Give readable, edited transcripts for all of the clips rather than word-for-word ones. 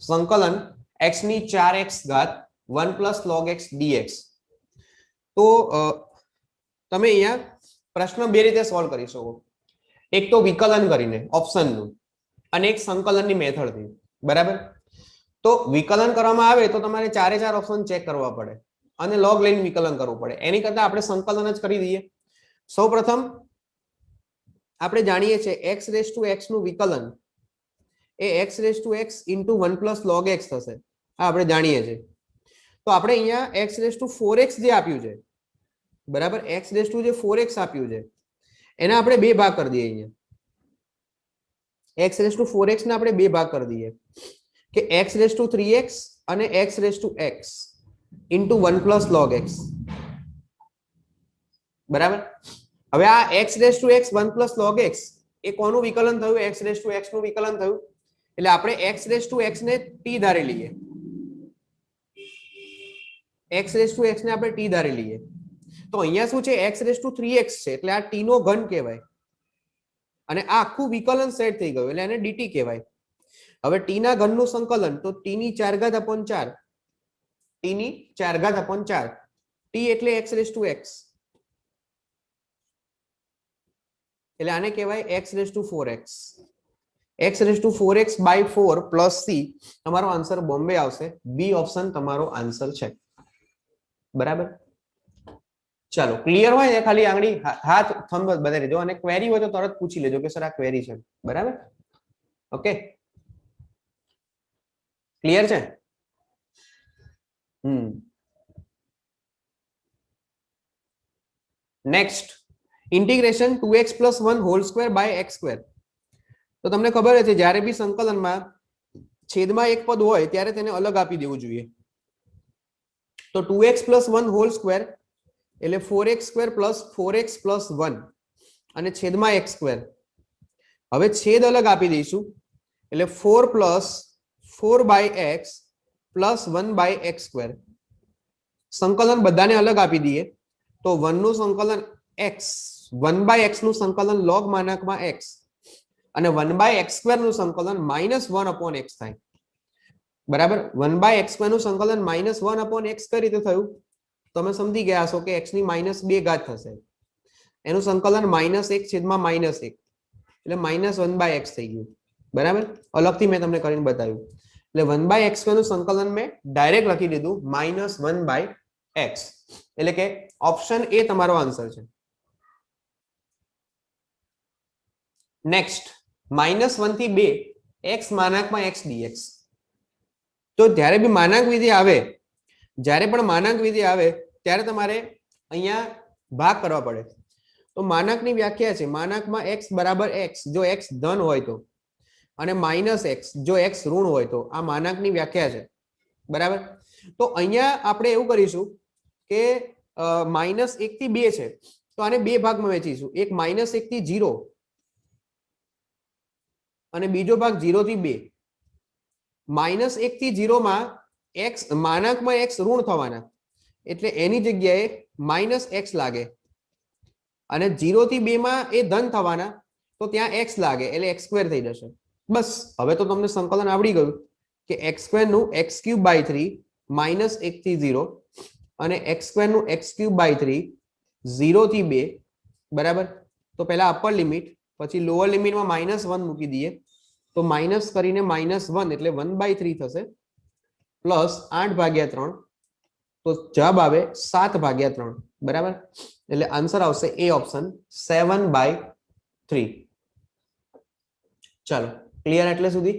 संकलन x ની 4x ઘાત 1 પ્લસ log x dx. તો તમે અહીંયા પ્રશ્ન બે રીતે સોલ્વ કરી શકો. એક તો વિકલન કરીને ઓપ્શનનું અને એક સંકલનની મેથડથી. બરાબર? તો વિકલન કરવામાં આવે તો તમારે ચારે ચાર ઓપ્શન ચેક કરવા પડે અને log લઈને વિકલન કરવું પડે. એની કરતા આપણે સંકલન જ કરી દઈએ. સૌપ્રથમ આપણે જાણીએ છીએ x રેઝ ટુ x નું વિકલન એ x raise to x into 1 plus log x થશે. આ આપણે જાણીએ છીએ. તો આપણે અહીંયા x રેઝ ટુ 4x જે આપ્યું છે, બરાબર, x રેઝ ટુ જે 4x આપ્યું છે એના આપણે બે ભાગ કરી દઈએ. અહીંયા x રેઝ ટુ 4x ને આપણે બે ભાગ કરી દઈએ કે x રેઝ ટુ 3x અને x raise to x into 1 plus log x. બરાબર? હવે આ x raise to x 1 plus log x એ કોનું વિકલન થયું? x રેઝ ટુ x નું વિકલન થયું. એટલે આપણે x રેઝ ટુ x ને t ધારી લઈએ. x રેઝ ટુ x ને આપણે t ધારી લઈએ. તો અહીંયા શું છે? x રેઝ ટુ 3x છે એટલે આ t નો ઘન કહેવાય અને આ આખું વિકલન સેટ થઈ ગયું એટલે એને dt કહેવાય. હવે t ના ઘનનું સંકલન તો t ની 4 ઘાત upon 4, t ની 4 ઘાત upon 4, t એટલે x રેઝ ટુ x એટલે આને કહેવાય x raise to 4x. x raise to 4x by 4 plus c. તમારો આન્સર બોમ્બે આવશે. બી ઓપ્શન તમારો આન્સર છે. બરાબર? ચાલો, ક્લિયર હોય ને ખાલી આંગળી હાથ થંબ બતાવી દેજો અને ક્વેરી હોય તો તરત પૂછી લેજો કે સર આ ક્વેરી છે. બરાબર? ઓકે, ક્લિયર છે? Next, integration 2x plus 1 whole square by x square. તો તમને ખબર છે જ્યારે બી સંકલનમાં છેદમાં એક પદ હોય ત્યારે તેને અલગ આપી દેવું જોઈએ. તો 2x પ્લસ 1 હોલ સ્ક્વેર એટલે 4x square plus 4x plus 1 અને છેદમાં x સ્ક્વેર. હવે છેદ અલગ આપી દઈશું એટલે 4 plus 4 by x plus 1 by x square. સંકલન બધાને અલગ આપી દઈએ તો 1 નું સંકલન x, 1 બાય x નું સંકલન log માનાંકમાં x અને 1 બાય x સ્ક્વેર નું સંકલન -1 અપોન x થાય. બરાબર? 1 બાય x સ્ક્વેર નું સંકલન -1 અપોન x કઈ રીતે થયું? તમે સમજી ગયા હશો કે x ની -2 ઘાત થશે. એનું સંકલન -1 છેદમાં -1 એટલે -1 બાય x થઈ ગયું. બરાબર? અલગથી મેં તમને કરીને બતાવ્યું. એટલે 1 બાય x સ્ક્વેર નું સંકલન મેં ડાયરેક્ટ લખી દીધું -1 બાય x. એટલે કે ઓપ્શન એ તમારો આન્સર છે. નેક્સ્ટ, -1 થી 2 x માનાંકમાં x dx. તો જ્યારે બી માનાંક વિધિ આવે, જ્યારે પણ માનાંક વિધિ આવે ત્યારે તમારે અહીંયા ભાગ કરવા પડે. તો માનાંકની વ્યાખ્યા છે માનાંકમાં x બરાબર x જો x ધન હોય તો અને -x જો x ઋણ હોય તો. આ માનાંકની વ્યાખ્યા છે. બરાબર? તો અહીંયા આપણે એવું કરીશું કે -1 થી 2 છે તો આને બે ભાગમાં વહેંચીશું. એક -1 થી 0 અને બીજો ભાગ 0 થી 2. -1 થી 0 માં x માનાંકમાં x ઋણ થવાના એટલે એની જગ્યાએ -x લાગે અને 0 થી 2 માં એ ધન થવાના તો ત્યાં x લાગે એટલે x સ્ક્વેર થઈ જશે. બસ, હવે તો તમને સંકલન આવડી ગયું કે x સ્ક્વેર નું x³ બાય 3 -1 થી 0 અને x સ્ક્વેર નું x³ બાય 3 0 થી 2. બરાબર? તો પહેલા અપર લિમિટ પછી લોઅર લિમિટમાં -1 મૂકી દઈએ તો માઇનસ કરીને -1 એટલે 1/3 થશે પ્લસ 8/3 તો જવાબ આવે 7/3. બરાબર? એટલે આન્સર આવશે એ ઓપ્શન 7/3. ચાલો, ક્લિયર એટલે સુધી?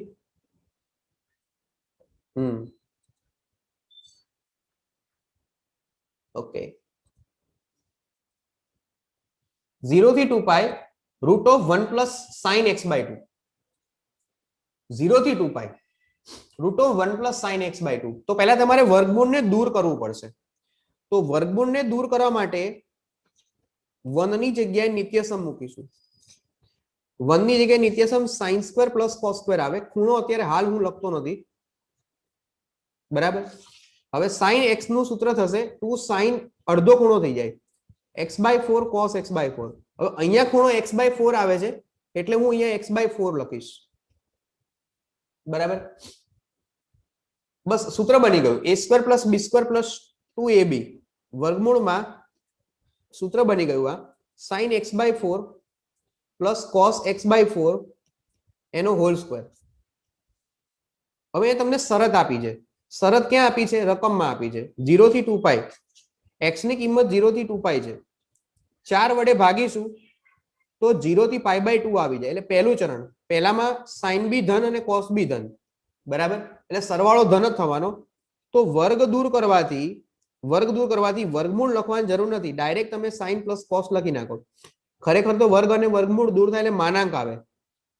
ઓકે. 0 થી 2π √1 પ્લસ sin x/2. 0 થી 2π √1 પ્લસ sin x/2. તો પહેલા તમારે વર્ગમૂળને દૂર કરવું પડશે. તો વર્ગમૂળને દૂર કરવા માટે 1 ની જગ્યાએ નિત્યસમ મૂકીશું. 1 ની જગ્યાએ નિત્યસમ sin² + cos² આવે. ખૂણો અત્યારે હાલ હું લખતો નથી બરાબર. હવે sin x નું સૂત્ર થશે 2 sin અડધો ખૂણો થઈ જાય x/4 cos x/4. હવે અહીંયા ખૂણો x/4 આવે છે એટલે હું અહીંયા x/4 લખીશ. બરાબર. બસ સૂત્ર બની ગયું. a² + b² + 2ab વર્ગમૂળમાં સૂત્ર બની ગયું આ sin x/4 + cos x/4 એનો હોલ સ્ક્વેર. હવે તમને શરત આપી છે. શરત ક્યાં આપી છે? રકમમાં આપી છે 0 થી 2π. x ની કિંમત 0 થી 2π છે. 4 વડે ભાગીશું તો 0 થી π/2 આવી જાય. એટલે પહેલું ચરણ. પહેલામાં sin બી ધન અને cos બી ધન. બરાબર. એટલે સરવાળો ધન જ થવાનો. તો વર્ગ દૂર કરવાથી વર્ગમૂળ લખવાની જરૂર નથી. ડાયરેક્ટ તમે sin + cos લખી નાખો. ખરેખર તો વર્ગ અને વર્ગમૂળ દૂર થાય એટલે માનાંક આવે.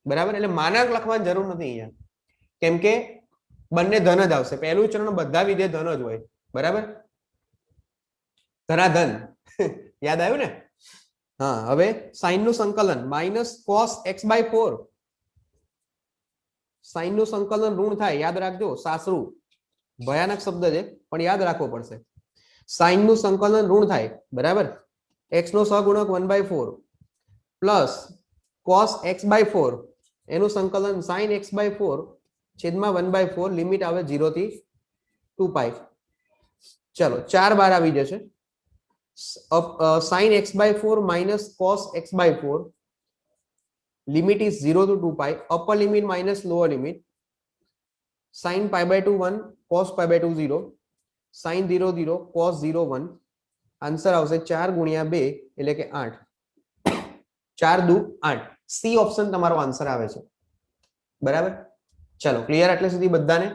બરાબર. એટલે માનાંક લખવાની જરૂર નથી અહીંયા, કેમ કે બંને ધન જ આવશે. પહેલું ચરણ બધા વિધેય ધન જ હોય. બરાબર. ધનાધન યાદ આવ્યું ને? હા. હવે sin નું સંકલન -cos x/4. sin નું સંકલન ઋણ થાય. યાદ રાખજો, સાસરું ભયાનક શબ્દ છે પણ યાદ રાખવો પડશે. sin નું સંકલન ઋણ થાય. બરાબર. x નો સહગુણક 1/4 પ્લસ cos x/4 એનું સંકલન sin x/4 છેદમાં 1/4 લિમિટ આવે 0 થી 2π. ચલો 4 બાર આવી જશે. sin x/4 minus cos x/4 limit is 0 to 2π. upper limit minus lower limit. sin π/2 1 cos π/2 0 sin 0 0 cos 0 1. Answer આવશે 4 ગુણ્યા 2 એટલે કે 8. 4 દુ 8. સી ઓપ્શન તમારો આન્સર આવે છે. બરાબર. ચલો ક્લિયર એટલે સુધી બધાને?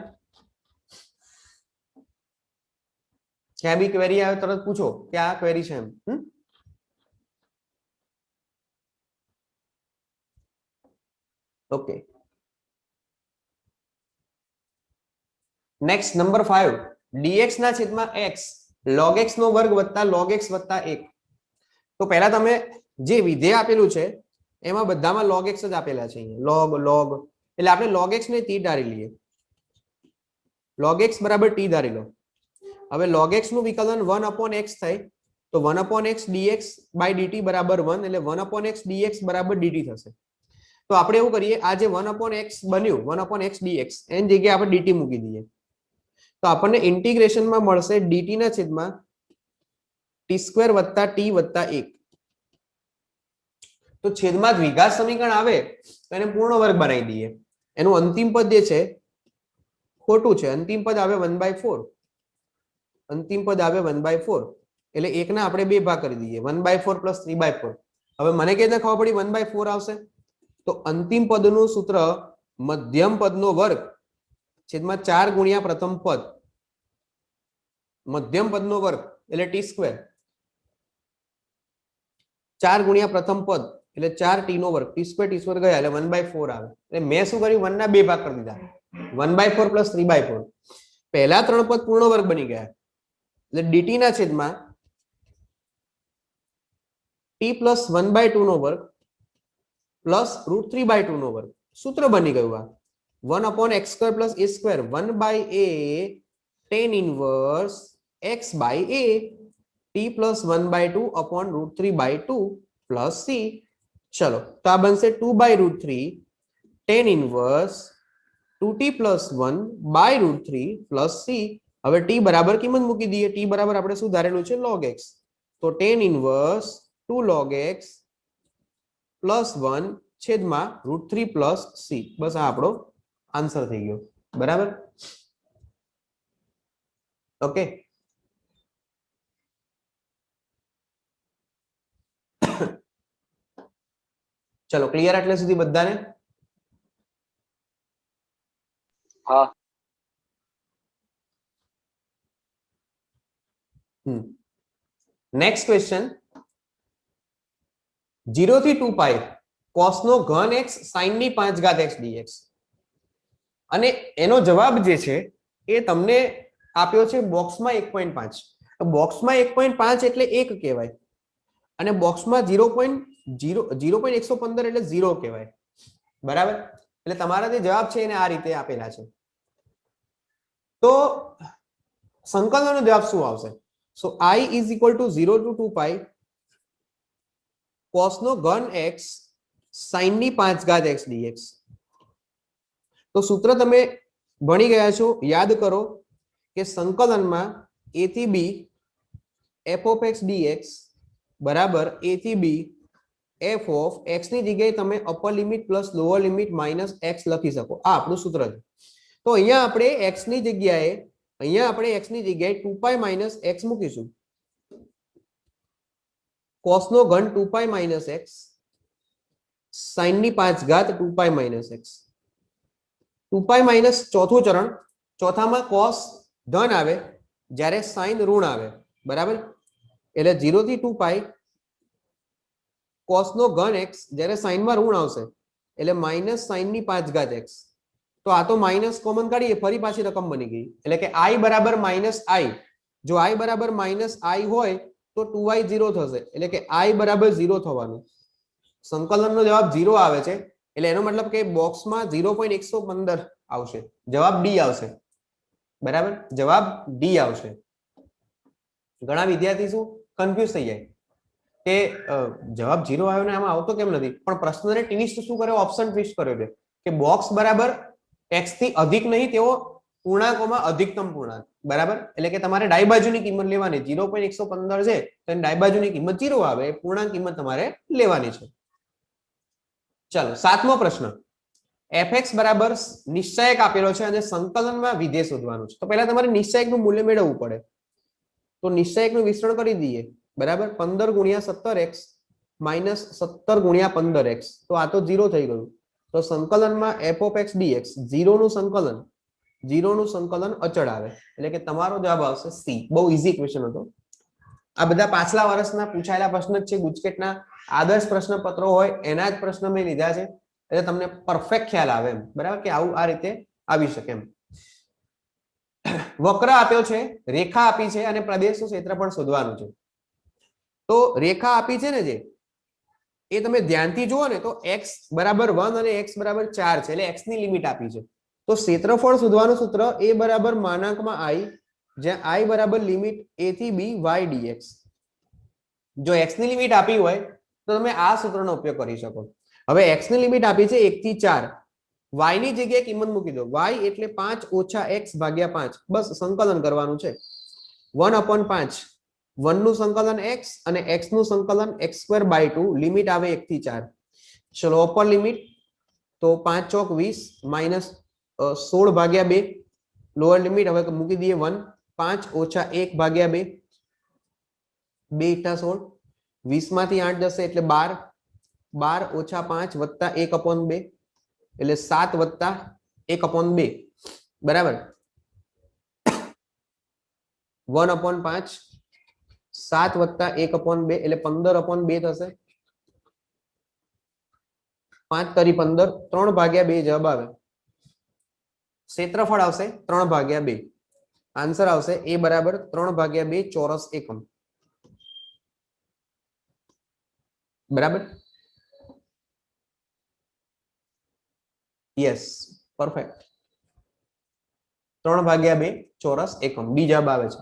ક્યાં બી ક્વેરી આવે તરત પૂછો કે આ ક્વેરી છે એમ. ઓકે. Next number 5. dx ના છેદમાં x log x નો વર્ગ વત્તા log x વત્તા 1. તો પહેલા તમે જે વિધેય આપેલું છે એમાં બધામાં log x જ આપેલા છે. અહીંયા log એટલે આપણે log x ને t ધારી લઈએ. log x બરાબર t ધારી લો. હવે log x નું વિકલન 1/x થાય તો 1/x dx/dt બરાબર 1 એટલે 1/x dx બરાબર dt થશે. તો આપણે એવું કરીએ, આ જે 1/x બન્યું 1/x dx એની જગ્યાએ આપણે dt મૂકી દઈએ. તો આપણને ઇન્ટિગ્રેશનમાં મળશે dt ના છેદમાં t² વત્તા t વત્તા 1. તો છેદમાં દ્વિઘાત સમીકરણ આવે તો એને પૂર્ણ વર્ગ બનાવી દઈએ. એનું અંતિમ પદ જે છે ખોટું છે. અંતિમ પદ આવે 1/4. અંતિમ પદ આવે 1/4 એટલે 1 ના આપણે 2 ભાગ કરી દઈએ. 1/4 + 3/4. હવે મને કેવી રીતે ખબર પડી 1/4 આવશે? તો અંતિમ પદનું સૂત્ર મધ્યમ પદનો વર્ગ છેદમાં 4 ગુણ્યા પ્રથમ પદ. મધ્યમ પદનો વર્ગ એટલે t². 4 ગુણ્યા પ્રથમ પદ એટલે 4t નો વર્ગ. t² ગયા એટલે 1/4 આવે. એટલે મેં શું કર્યું? 1 ના 2 ભાગ કરી દીધા. 1/4 + 3/4. પહેલા 3 પદ પૂર્ણ વર્ગ બની ગયા. એટલે dt ના છેદમાં t + 1/2 નો વર્ગ પ્લસ √3/2 નો વર્ગ. સૂત્ર બની ગયું આ 1/x² + a². 1/a tan inverse x/a t + 1/2 upon √3/2 plus c. ચલો તો આ બનશે 2/√3 tan inverse 2t + 1/√3 plus c. હવે t બરાબર કિંમત મૂકી દઈએ. t બરાબર આપણે શું ધારેલું છે? log x. તો tan inverse 2 log x plus 1 છેદમાં √3 plus c. બસ આ આપણો આન્સર થઈ ગયો. બરાબર. ઓકે. ચલો ક્લિયર એટલે સુધી બધાને? હા. Next question. 0 થી 2π cos નો ઘન x sin ની 5 x dx. અને એનો જવાબ જે છે એ તમને આપ્યો છે બોક્સમાં 1.5. બોક્સમાં 1.5 એટલે 1 કહેવાય અને બોક્સમાં 0.115 એટલે 0 કહેવાય. બરાબર. એટલે તમારા જે જવાબ છે એને આ રીતે આપેલા છે. તો સંકલનનો જવાબ શું આવશે? So I is equal to 0 to 2 pi cos નો ઘન x sin ની 5 ઘાત x dx. તો સૂત્ર તમે ભણી ગયા છો, યાદ કરો કે સંકલનમાં a થી b f of x dx બરાબર a થી b f of x ની જગ્યાએ તમે upper limit plus lower limit minus x લખી શકો. આ આપણું સૂત્ર છે. તો અહીંયા આપણે x ની જગ્યાએ 2 પાઈ માઇનસ x મૂકીશું. cos નો ઘન 2 પાઈ માઇનસ x sin ની 5 ઘાત 2 pi minus x. 2 pi minus ચોથું ચરણ, ચોથામાં cos ધન આવે જ્યારે sin ઋણ આવે, બરાબર? એટલે 0 થી 2 પાઈ cos નો ઘન x જ્યારે sin માં ઋણ આવશે એટલે માઇનસ sin ની 5 ઘાત x. તો આ તો માઇનસ કોમન કાઢીએ, ફરી પાછી રકમ બની ગઈ. એટલે કે i બરાબર માઇનસ i. જો i બરાબર માઇનસ i હોય તો 2i 0 થશે, એટલે કે i બરાબર 0 થવાનું. સંકલનનો જવાબ 0 આવે છે, એટલે એનો મતલબ કે બોક્સમાં 0.115 આવશે. જવાબ ડી આવશે, બરાબર? જવાબ ડી આવશે. ઘણા વિદ્યાર્થી શું કન્ફ્યુઝ થઈ જાય કે જવાબ 0 આવ્યો ને આમાં આવતો કેમ નથી? પણ પ્રશ્નને ટ્વિસ્ટ શું કર્યો? ઓપ્શન ટ્વિસ્ટ કર્યો છે કે બોક્સ બરાબર x થી અધિક નહીં તેવો પૂર્ણાંકોમાં અધિકતમ પૂર્ણાંક, બરાબર? એટલે કે તમારે ડાઈ બાજુની કિંમત લેવાની. 0.115 છે તો એની ડાઈ બાજુની કિંમત 0 આવે, પૂર્ણાંક કિંમત તમારે લેવાની છે. ચાલો, 7મો પ્રશ્ન. fx બરાબર નિશ્ચયક આપેલો છે અને સંકલનમાં વિધેય શોધવાનું છે. તો પહેલા તમારે નિશ્ચયકનું મૂલ્ય મેળવવું પડે. તો નિશ્ચયકનું વિસ્તરણ કરી દઈએ, બરાબર? 15 ગુણ્યા 17x માઇનસ 17 ગુણ્યા 15x. તો આ તો 0 થઈ ગયું. તો સંકલનમાં f of x dx 0 નું સંકલન અચળ આવે, એટલે કે તમારો જવાબ આવશે સી. બહુ ઈઝી ક્વેશ્ચન હતો. આ બધા પાછલા વર્ષના પૂછાયેલા પ્રશ્ન જ છે. ગુજકેટના આદર્શ પ્રશ્નપત્રો હોય એના જ પ્રશ્ન મેં લીધા છે, એટલે તમને પરફેક્ટ ખ્યાલ આવે એમ, બરાબર? કે આવું આ રીતે આવી શકે એમ. વક્ર આપ્યો છે, રેખા આપી છે અને પ્રદેશનું ક્ષેત્રફળ શોધવાનું છે. તો રેખા આપી છે ને જે, એ તમે ધ્યાનથી જુઓ ને તો x બરાબર 1 અને x બરાબર 4 છે, એટલે x ની લિમિટ આપી છે. તો ક્ષેત્રફળ શોધવાનું સૂત્ર a બરાબર માનાંકમાં i, જ્યાં i બરાબર લિમિટ a થી b y dx. જો x ની લિમિટ આપી હોય તો તમે આ સૂત્રનો ઉપયોગ કરી શકો. હવે x ની લિમિટ આપી છે 1 થી 4, y ની જગ્યાએ કિંમત મૂકી દો. y એટલે 5 ઓછા x ભાગ્યા 5. બસ સંકલન કરવાનું છે. 1/5 1 નું સંકલન x અને x નું સંકલન x²/2, લિમિટ આવે 1 થી 4. ચલો અપર લિમિટ, તો 5 ચોક 20 માઇનસ 16 ભાગ્યા 2. લોઅર લિમિટ હવે મૂકી દઈએ 1, 5 ઓછા 1 ભાગ્યા 2, 2 × 16, 20 માંથી 8 જશે એટલે 12, 12 ઓછા 5 વત્તા 1/2 એટલે 7 વત્તા 1/2, બરાબર? 1/5 7 વત્તા 1/2 એટલે 15/2 થશે. 5 તરી 15, 3/2 જવાબ આવે. ક્ષેત્રફળ આવશે 3/2. આન્સર આવશે a બરાબર 3/2 ચોરસ એકમ, બરાબર? Yes, perfect. 3/2 ચોરસ એકમ, બી જવાબ આવે છે.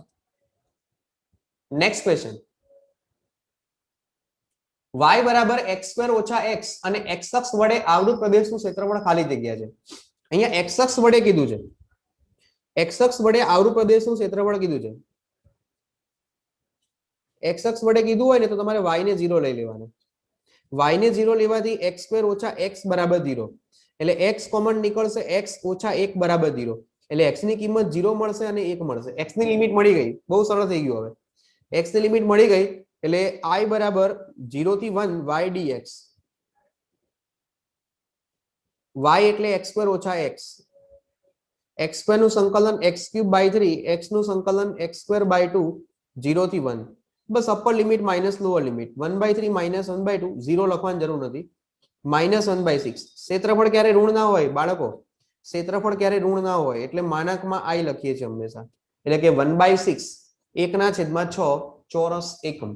Next question. y બરાબર x² ઓછા x અને x અક્ષ વડે આવૃત પ્રદેશનું ક્ષેત્રફળ ખાલી જગ્યા છે. અહીંયા x અક્ષ વડે કીધું છે, x અક્ષ વડે આવૃત પ્રદેશનું ક્ષેત્રફળ કીધું છે. x અક્ષ વડે કીધું હોય ને તો તમારે y ને 0 લઈ લેવાનું. y ને 0 લેવાથી x² ઓછા x બરાબર 0, એટલે x કોમન નીકળશે, x ઓછા 1 બરાબર 0, એટલે x ની કિંમત 0 મળશે અને 1 મળશે. x ની લિમિટ મળી ગઈ, બહુ સરળ થઈ ગયું. હવે x ની લિમિટ મળી ગઈ એટલે i બરાબર 0 થી 1 y dx. y એટલે x² ઓછા x, x² નું સંકલન x³/3, x નું સંકલન x²/2, 0 થી 1. બસ upper limit minus lower limit, 1/3 minus 1/2, 0 લખવાની જરૂર નથી. -1/6. ક્ષેત્રફળ ક્યારે ઋણ ના હોય બાળકો? ક્ષેત્રફળ ક્યારે ઋણ ના હોય એટલે માનાંકમાં i લખીએ છીએ હંમેશા, એટલે કે 1/6 1/6 ચોરસ એકમ.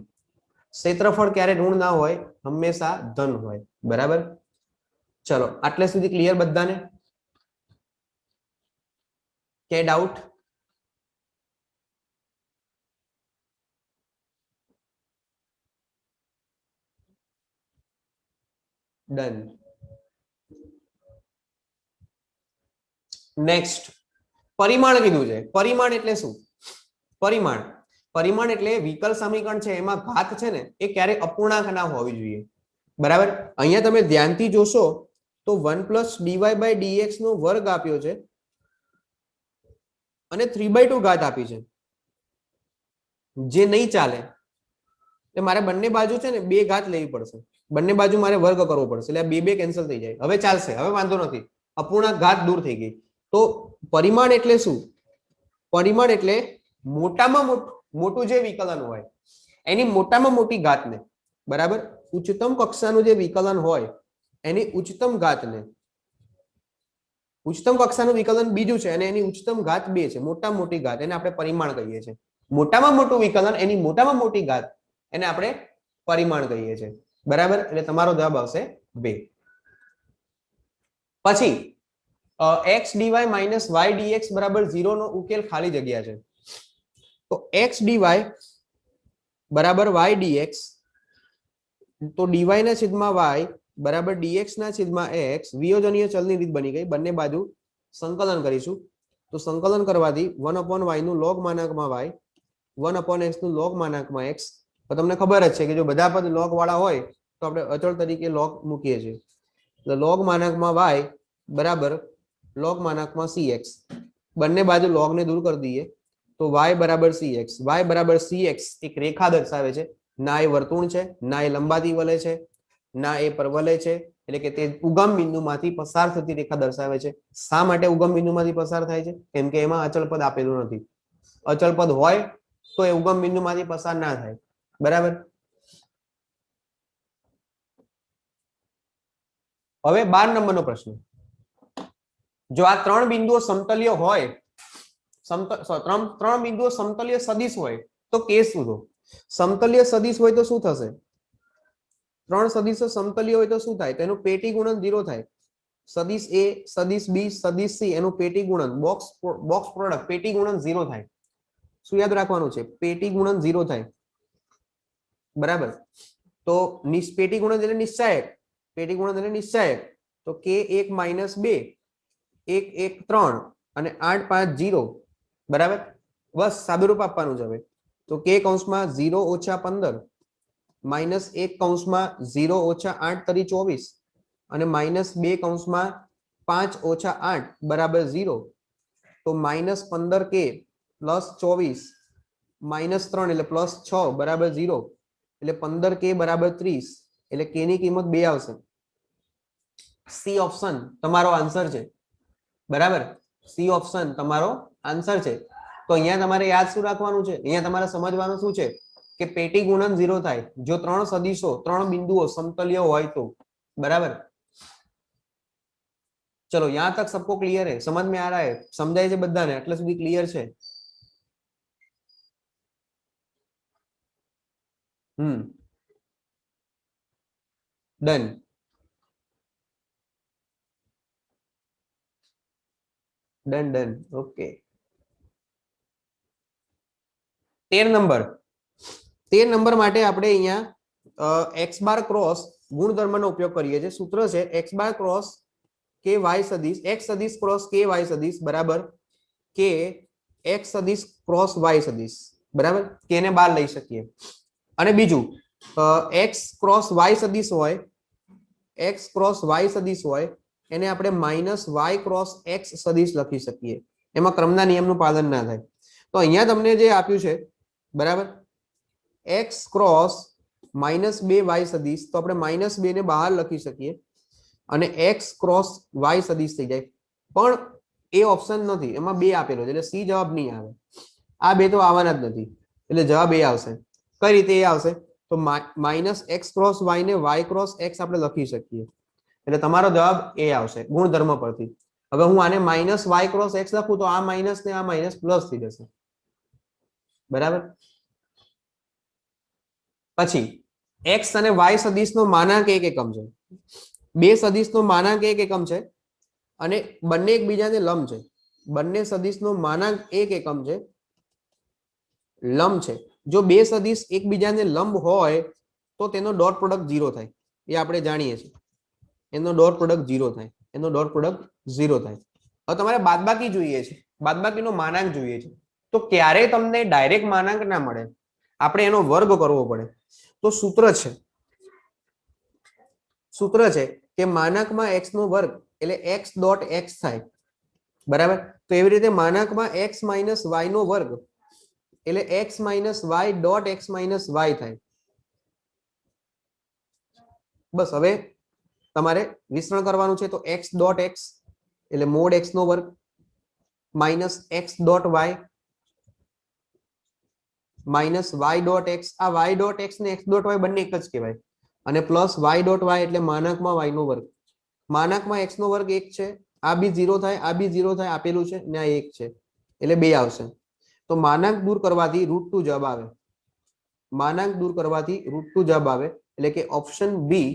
ક્ષેત્રફળ ક્યારે ઋણ ના હોય, હંમેશા ધન હોય, બરાબર? ચલો, આટલે સુધી ક્લિયર બધાને? કે ડાઉટ? ડન. નેક્સ્ટ પરિમાણ કીધું છે. પરિમાણ એટલે શું? પરિમાણ એટલે વિકલ સમીકરણ છે એમાં ઘાત છે ને એ ક્યારેય અપૂર્ણાંક ના હોવી જોઈએ. બરાબર. અહીંયા તમે ધ્યાનથી જોશો તો 1 + dy/dx નો વર્ગ આપ્યો છે અને 3/2 ઘાત આપી છે, જે નહીં ચાલે. એટલે મારે બંને બાજુ છે ને 2 ઘાત લેવી પડશે, બંને બાજુ મારે વર્ગ કરવો પડશે, એટલે આ 2 કેન્સલ થઈ જાય. હવે ચાલશે, હવે વાંધો નથી, અપૂર્ણાંક ઘાત દૂર થઈ ગઈ. તો પરિમાણ એટલે શું? પરિમાણ એટલે મોટામાં મોટું જે વિકલન હોય એની મોટામાં મોટી ઘાતને, બરાબર, ઉચ્ચતમ કક્ષાનું જે વિકલન હોય એની ઉચ્ચતમ ઘાતને, ઉચ્ચતમ કક્ષાનું વિકલન બીજું છે અને એની ઉચ્ચતમ ઘાત 2 છે, મોટામાં મોટી ઘાત, એને આપણે પરિમાણ કહીએ છીએ. મોટામાં મોટું વિકલન એની મોટામાં મોટી ઘાત, એને આપણે પરિમાણ કહીએ છીએ. બરાબર. એટલે તમારો જવાબ આવશે 2. પછી x dy minus y dx બરાબર 0 નો ઉકેલ ખાલી જગ્યા છે. તો x dy બરાબર y dx, તો dy ના છેદમાં y બરાબર dx ના છેદમાં x, વિયોજનીય ચલની રીત બની ગઈ. બંને બાજુ સંકલન કરીશું. તો સંકલન કરવાથી 1/y નું log માનાંકમાં y, 1/x નું log માનાંકમાં x. તો તમને ખબર જ છે કે જો બધા પદ log વાળા હોય તો આપણે અચળ તરીકે log મૂકીએ છીએ. એટલે log માનાંકમાં y બરાબર log માનાંકમાં cx, બંને બાજુ log ને દૂર કરી દઈએ તો y બરાબર cx. y બરાબર cx એક રેખા દર્શાવે છે, ના એ વર્તુળ છે, ના એ લંબાતી વલય છે, ના એ પરવલય છે, એટલે કે તે ઉગમ બિંદુમાંથી પસાર થતી રેખા દર્શાવે છે. શા માટે ઉગમ બિંદુમાંથી પસાર થાય છે? કેમ કે એમાં અચળ પદ આપેલું નથી. અચળ પદ હોય તો એ ઉગમ બિંદુમાંથી પસાર ના થાય. બરાબર. હવે 12 નંબરનો પ્રશ્ન. જો આ ત્રણ બિંદુઓ સમતલ્ય હોય, ત્રણ બિંદુઓ સમતલ્ય સદિશ હોય તો કેસ શોધો. સમતલ્ય સદિશ હોય તો શું થશે? ત્રણ સદિશો સમતલ્ય હોય તો શું થાય? તેનું પેટી ગુણન 0 થાય. સદિશ a, સદિશ b, સદિશ c, એનું પેટી ગુણન બોક્સ પ્રોડક્ટ પેટી ગુણન 0 થાય. શું યાદ રાખવાનું છે? પેટી ગુણન 0 થાય. બરાબર. તો પેટી ગુણન એટલે નિશ્ચાયક, પેટી ગુણન એટલે નિશ્ચાયક. તો k1 - 2, 1 1 3 અને 8 5 0. બરાબર. બસ સાદુરૂપ આપવાનું છે હવે. તો k કૌંસમાં 0 - 15 -1 કૌંસમાં 0 - 8 * 24 અને -2 કૌંસમાં 5 - 8 બરાબર 0. તો -15k + 24 -3 એટલે +6 બરાબર 0. એટલે 15k બરાબર 30. એટલે k ની કિંમત 2 આવશે. સી ઓપ્શન તમારો આન્સર છે. બરાબર. સી ઓપ્શન તમારો આન્સર છે. તો અહીંયા તમારે યાદ શું રાખવાનું છે? અહીંયા તમારે સમજવાનું શું છે કે પેટી ગુણન 0 થાય જો ત્રણ સદિશો, ત્રણ બિંદુઓ સમતલ્ય હોય તો. बराबर. चलो यहाँ तक सबको क्लियर है, समझ में आ रहा है, समझाय છે બધાને? એટલે સુધી ક્લિયર છે? Done. Done done. Okay. 13 number માટે આપણે અહીંયા x બાર ક્રોસ ગુણધર્મનો ઉપયોગ કરીએ છીએ. સૂત્ર છે x બાર ક્રોસ k y સદિશ, x સદિશ ક્રોસ k y સદિશ બરાબર k x સદિશ ક્રોસ y સદિશ. બરાબર. k ને બહાર લઈ શકીએ. અને બીજું x ક્રોસ y સદિશ હોય, x ક્રોસ y સદિશ હોય એને આપણે -y ક્રોસ x સદિશ લખી શકીએ. એમાં ક્રમના નિયમનું પાલન ના થાય. તો અહીંયા તમને જે આપ્યું છે બરાબર x ક્રોસ -2y સદિશ, તો આપણે -2 ને બહાર લખી શકીએ અને x ક્રોસ y સદિશ થઈ જાય. પણ એ ઓપ્શન નથી, એમાં 2 આપેલો છે એટલે સી જવાબ નહીં આવે. આ બે તો આવવાના જ નથી એટલે જવાબ એ આવશે. કઈ રીતે એ આવશે? તો -x ક્રોસ y ને y ક્રોસ x આપણે લખી શકીએ એટલે તમારો જવાબ એ આવશે ગુણધર્મ પરથી. હવે હું આને -y ક્રોસ x લખું તો આ માઇનસ ને આ માઇનસ પ્લસ થઈ જશે. બરાબર. પછી x અને y સદિશનો માનાંક 1 એકમ છે. બે સદિશનો માનાંક 1 એકમ છે અને બંને એકબીજાને લંબ છે. બંને સદિશનો માનાંક 1 એકમ છે, લંબ છે. જો બે સદિશ એકબીજાને લંબ હોય તો તેનો ડોટ પ્રોડક્ટ 0 થાય. એ આપણે જાણીએ છીએ. એનો ડોટ પ્રોડક્ટ 0 થાય, એનો ડોટ પ્રોડક્ટ 0 થાય. હવે તમારે બાદબાકી જોઈએ છે, બાદબાકીનો માનાંક જોઈએ છે. તો ક્યારે તમને ડાયરેક્ટ માનાંક ના મળે, આપણે એનો વર્ગ કરવો પડે. તો સૂત્ર છે કે માનાંકમાં x નો વર્ગ એટલે x ડોટ x થાય, બરાબર. તો એવી રીતે માનાંકમાં x માઇનસ y નો વર્ગ એટલે x minus y dot x minus y થાય. બસ હવે તમારે વિસ્તરણ કરવાનું છે. તો x ડોટ x એટલે મોડ x નો વર્ગ minus x dot y minus y dot x, આ y ડોટ x ને x ડોટ y બંને એક જ કહેવાય, અને પ્લસ y ડોટ y એટલે માનાંકમાં y નો વર્ગ. માનાંકમાં x નો વર્ગ 1 છે, આ બી 0 થાય, આ બી 0 થાય, આપેલું છે ને આ 1 છે એટલે 2 આવશે. તો માનાંક દૂર કરવાથી √2 જવાબ આવે. માનાંક દૂર કરવાથી √2 જવાબ આવે, એટલે કે ઓપ્શન બી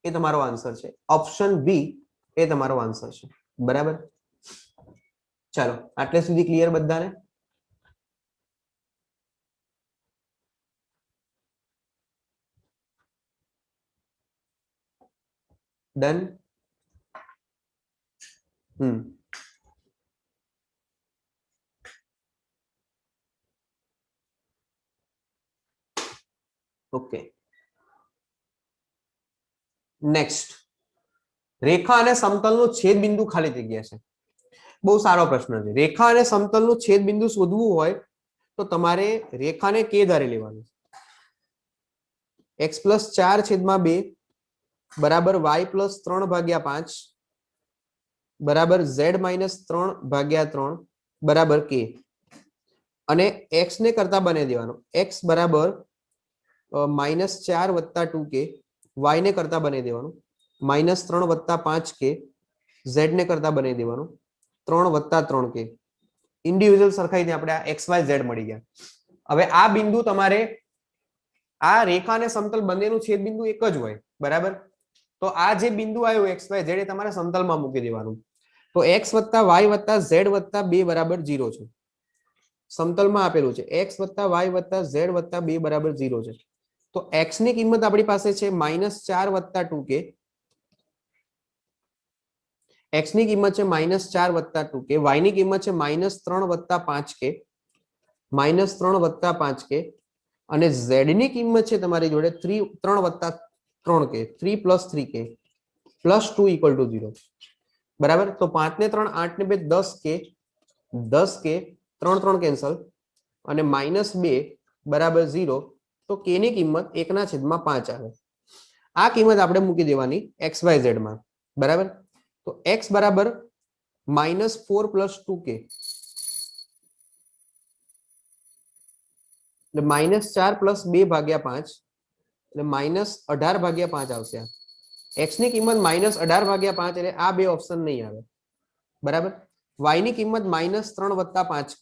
એ તમારો આન્સર છે. ઓપ્શન બી એ તમારો આન્સર છે, બરાબર. ચાલો આટલે સુધી ક્લિયર બધાને? ડન. ઓકે, નેક્સ્ટ, રેખા અને સમતલનું છેદ બિંદુ ખાલી જગ્યા છે. બહુ સારો પ્રશ્ન છે. રેખા અને સમતલનું છેદ બિંદુ શોધવું હોય તો તમારે રેખાને કે ધારે લેવાનું. x પ્લસ 4 છેદમાં 2 બરાબર y પ્લસ 3 ભાગ્યા 5 બરાબર z માઇનસ 3 ભાગ્યા 3 બરાબર k, અને x ને કરતા બનાવી દેવાનો. x બરાબર માઇનસ 4 વત્તા 2k, y ને કરતા બનાવી દેવાનું માઇનસ 3 વત્તા 5k, z ને કરતા બનાવી દેવાનું 3 વત્તા 3k. ઇન્ડિવિજ્યુઅલ સરખાઈને આપણે આ xy z મળી ગયા. હવે આ બિંદુ તમારે આ રેખા અને સમતલ બંનેનું છેદ બિંદુ એક જ હોય, બરાબર. તો આ જે બિંદુ આવ્યું xy z એ તમારે સમતલમાં મૂકી દેવાનું. તો x વત્તા y વત્તા z વત્તા 2 બરાબર 0 છે. સમતલમાં આપેલું છે x વત્તા y વત્તા z વત્તા 2 બરાબર 0 છે. તો x ની કિંમત આપણી પાસે છે -4 વત્તા 2k, x ની કિંમત છે -4 વત્તા 2k, y ની કિંમત છે -3 વત્તા 5k, -3 વત્તા 5k, અને z ની કિંમત છે તમારી જોડે 3 વત્તા 3k, 3 પ્લસ 3k પ્લસ 2 = 0, બરાબર. તો 5 ને 3 8 ને 2 10k, 10k 3 3 કેન્સલ, અને -2 બરાબર 0. તો k ની કિંમત 1/5 આવે. આ કિંમત આપણે મૂકી દેવાની xyz માં, બરાબર. તો x બરાબર -4 પ્લસ 2k એટલે -4 પ્લસ 2 ભાગ્યા 5 એટલે -18 ભાગ્યા 5 આવશે. x ની કિંમત -18 ભાગ્યા 5 એટલે આ બે ઓપ્શન નહીં આવે, બરાબર. y ની કિંમત -3 વત્તા 5k,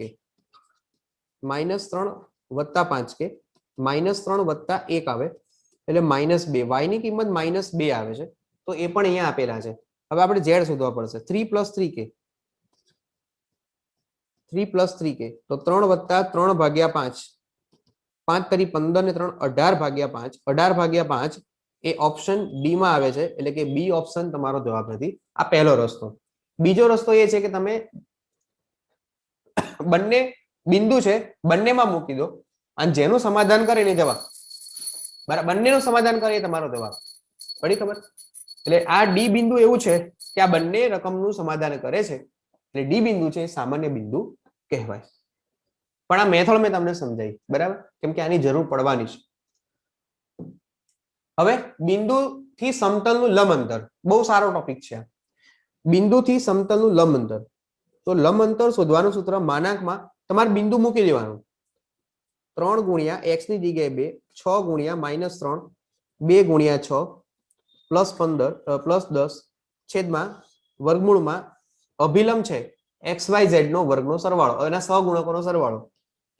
-3 વત્તા 5k, -3 વત્તા 1 આવે એટલે -2. y ની કિંમત -2 આવે છે, તો એ પણ અહીંયા આપેલા છે. હવે આપણે z શોધવા પડશે. 3 પ્લસ 3k, 3 પ્લસ 3k તો 3 વત્તા 3 ભાગ્યા 5, 5 તરી 15 ને 3 18 ભાગ્યા 5, 18 ભાગ્યા 5 એ ઓપ્શન ડી માં આવે છે, એટલે કે બી ઓપ્શન તમારો જવાબ નથી. આ પહેલો રસ્તો. બીજો રસ્તો એ છે કે તમે બંને બિંદુ છે બંનેમાં મૂકી દો, અને જેનું સમાધાન કરે એને જવાબ, બરાબર. બંનેનું સમાધાન કરે એ તમારો જવાબ. પડી ખબર? એટલે આ ડી બિંદુ એવું છે કે આ બંને રકમનું સમાધાન કરે છે, એટલે ડી બિંદુ છે એ સામાન્ય બિંદુ કહેવાય. પણ આ મેથડ મેં તમને સમજાવી, બરાબર, કેમ કે આની જરૂર પડવાની છે. હવે બિંદુથી સમતલનું લંબ અંતર, બહુ સારો ટોપિક છે. બિંદુથી સમતલનું લંબ અંતર. તો લંબ અંતર શોધવાનું સૂત્ર માનાંકમાં તમારે બિંદુ મૂકી દેવાનું. 3 ગુણ્યા x ની જગ્યાએ 2, 6 ગુણ્યા -3, 2 ગુણ્યા 6 પ્લસ 15 પ્લસ 10 છેદમાં વર્ગમૂળમાં અભિલંબ છે xyz નો વર્ગનો સરવાળો, એના સહગુણકોનો સરવાળો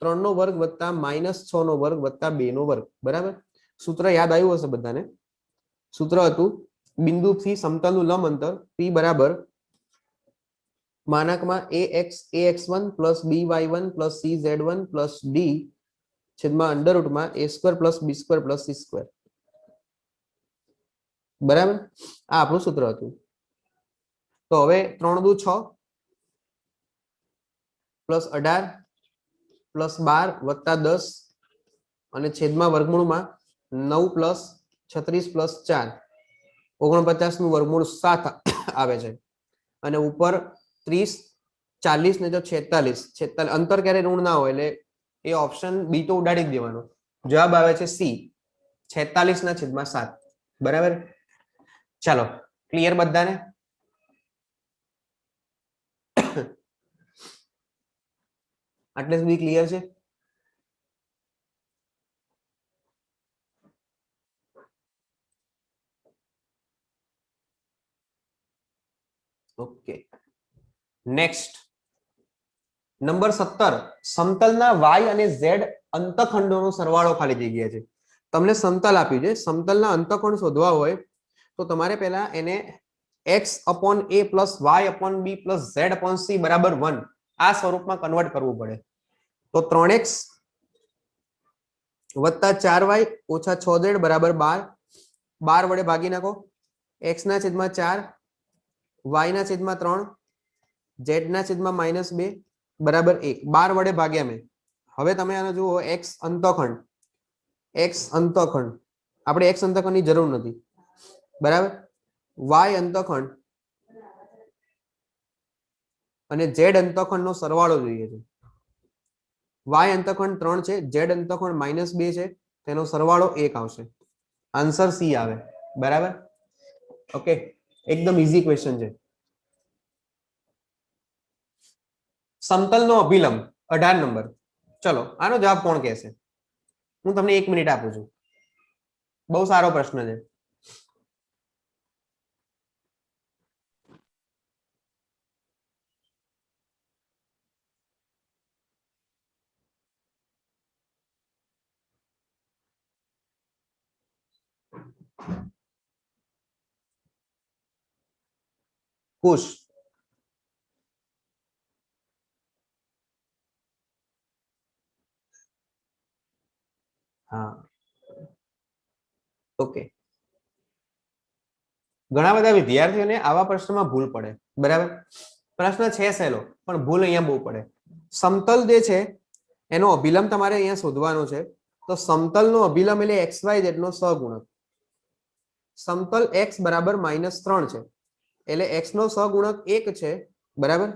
3 નો વર્ગ વત્તા -6 નો વર્ગ વત્તા 2 નો વર્ગ, બરાબર. સૂત્ર યાદ આવ્યું હશે બધાને. સૂત્ર હતું બિંદુથી સમતલનું લંબ અંતર p બરાબર માનાંકમાં ax1 plus by1 plus cz1 plus d છેદમાં √ a² plus b² plus c². બરાબર, આ આપણું સૂત્ર હતું. તો હવે 3 દુ 6 પ્લસ 18 પ્લસ 12 વત્તા 10 અને છેદમાં વર્ગમૂળમાં 9 પ્લસ 36 પ્લસ 4 49 નું વર્ગમૂળ 7 આવે છે અને ઉપર 30 40 ને જો 46 અંતર ક્યારે ઋણ ના હોય એટલે એ ઓપ્શન બી તો ઉડાડી જ દેવાનો. જવાબ આવે છે સી 46/7. બરાબર, ચાલો ક્લિયર બધાને? આટલે સુધી ક્લિયર છે? Okay, next number 17. સમતલના y અને z અંતખંડોનો સરવાળો ખાલી જગ્યા છે. તમને સમતલ આપ્યું છે, સમતલના અંતખંડ શોધવા હોય તો તમારે પહેલા એને x/a + y/b + z/c બરાબર 1 આ સ્વરૂપમાં કન્વર્ટ કરવું પડે. તો 3x + 4y - 6z બરાબર 12. 12 વડે ભાગી નાખો. x/4 y/3 z/-2 બરાબર 1. 12 વડે ભાગ્યા મેં. હવે તમે આને જુઓ x અંતખંડ આપણે x અંતખંડની જરૂર નથી. બરાબર, y અંતખંડ અને z અંતખંડનો સરવાળો જોઈએ છે. y અંતખંડ 3 છે, z અંતખંડ -2 છે, તેનો સરવાળો 1 આવશે. આન્સર સી આવે. બરાબર, ઓકે, એકદમ ઈઝી ક્વેશ્ચન છે. સમતલનો અભિલંબ 18 નંબર. ચલો આનો જવાબ કોણ કહેશે? હું તમને 1 મિનિટ આપું છું. બહુ સારો પ્રશ્ન છે. ખુશ. હા, ઓકે. ઘણા બધા વિદ્યાર્થીઓને આવા પ્રશ્નમાં ભૂલ પડે. બરાબર, પ્રશ્ન છે સહેલો પણ ભૂલ અહીંયા બહુ પડે. સમતલ જે છે એનો અભિલંબ તમારે અહીંયા શોધવાનો છે. તો સમતલનો અભિલંબ એટલે xyz નો સહગુણક. સમતલ x બરાબર -3 છે એટલે x નો સહગુણક 1 છે. બરાબર,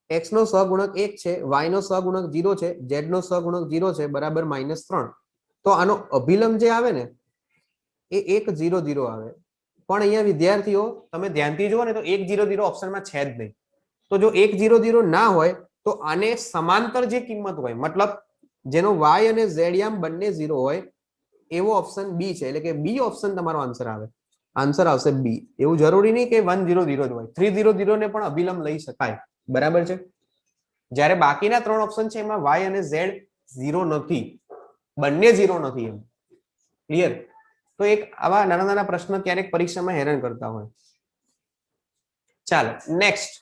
x નો સહગુણક 1 છે, y નો સહગુણક 0 છે, z નો સહગુણક 0 છે, બરાબર -3. તો આનો અભિલંબ જે આવે ને એ 1 0 0 આવે. પણ અહીંયા વિદ્યાર્થીઓ તમે ધ્યાનથી જુઓ ને તો 1 0 0 ઓપ્શનમાં છે જ નહીં. તો જો 1 0 0 ના હોય તો આને સમાંતર જે કિંમત હોય, મતલબ જેનો y અને z યામ બંને 0 હોય એવો ઓપ્શન બી છે. એટલે કે બી ઓપ્શન તમારો આન્સર આવે. આન્સર આવશે બી. એવું જરૂરી નહીં કે 1 0 0 જ હોય, 3 0 0 ને પણ અભિલંબ લઈ શકાય. બરાબર છે, જ્યારે બાકીના 3 ઓપ્શન છે એમાં y અને z 0 નથી, બંને 0 નથી. એમ ક્લિયર? તો એક આવા નાના નાના પ્રશ્ન ક્યારેક પરીક્ષામાં હેરાન કરતા હોય. ચાલો નેક્સ્ટ.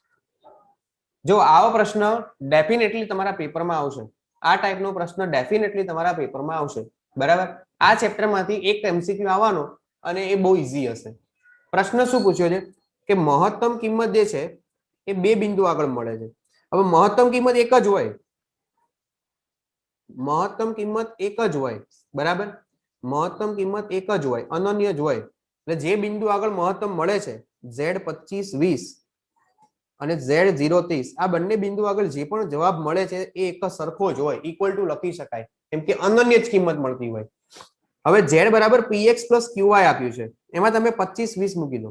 જો આવો પ્રશ્ન ડેફિનેટલી તમારા પેપરમાં આવશે. આ ટાઈપનો પ્રશ્ન ડેફિનેટલી તમારા પેપરમાં આવશે. બરાબર, આ ચેપ્ટરમાંથી એક MCQ આવવાનો અને એ બહુ ઈઝી હશે. પ્રશ્ન શું પૂછ્યો છે કે મહત્તમ કિંમત જે છે એ 2 બિંદુ આગળ મળે છે. હવે મહત્તમ કિંમત એક જ હોય, મહત્તમ કિંમત એક જ હોય. બરાબર, મહત્તમ કિંમત એક જ હોય, અનન્ય જ હોય. એટલે જે બિંદુ આગળ મહત્તમ મળે છે z 25 20 અને z 0 30, આ બંને બિંદુ આગળ જે પણ જવાબ મળે છે એ એક સરખો જ હોય, ઇક્વલ ટુ લખી શકાય, કેમ કે અનન્ય જ કિંમત મળતી હોય. હવે z બરાબર px + qy આપ્યું છે, એમાં તમે 25 20 મૂકી દો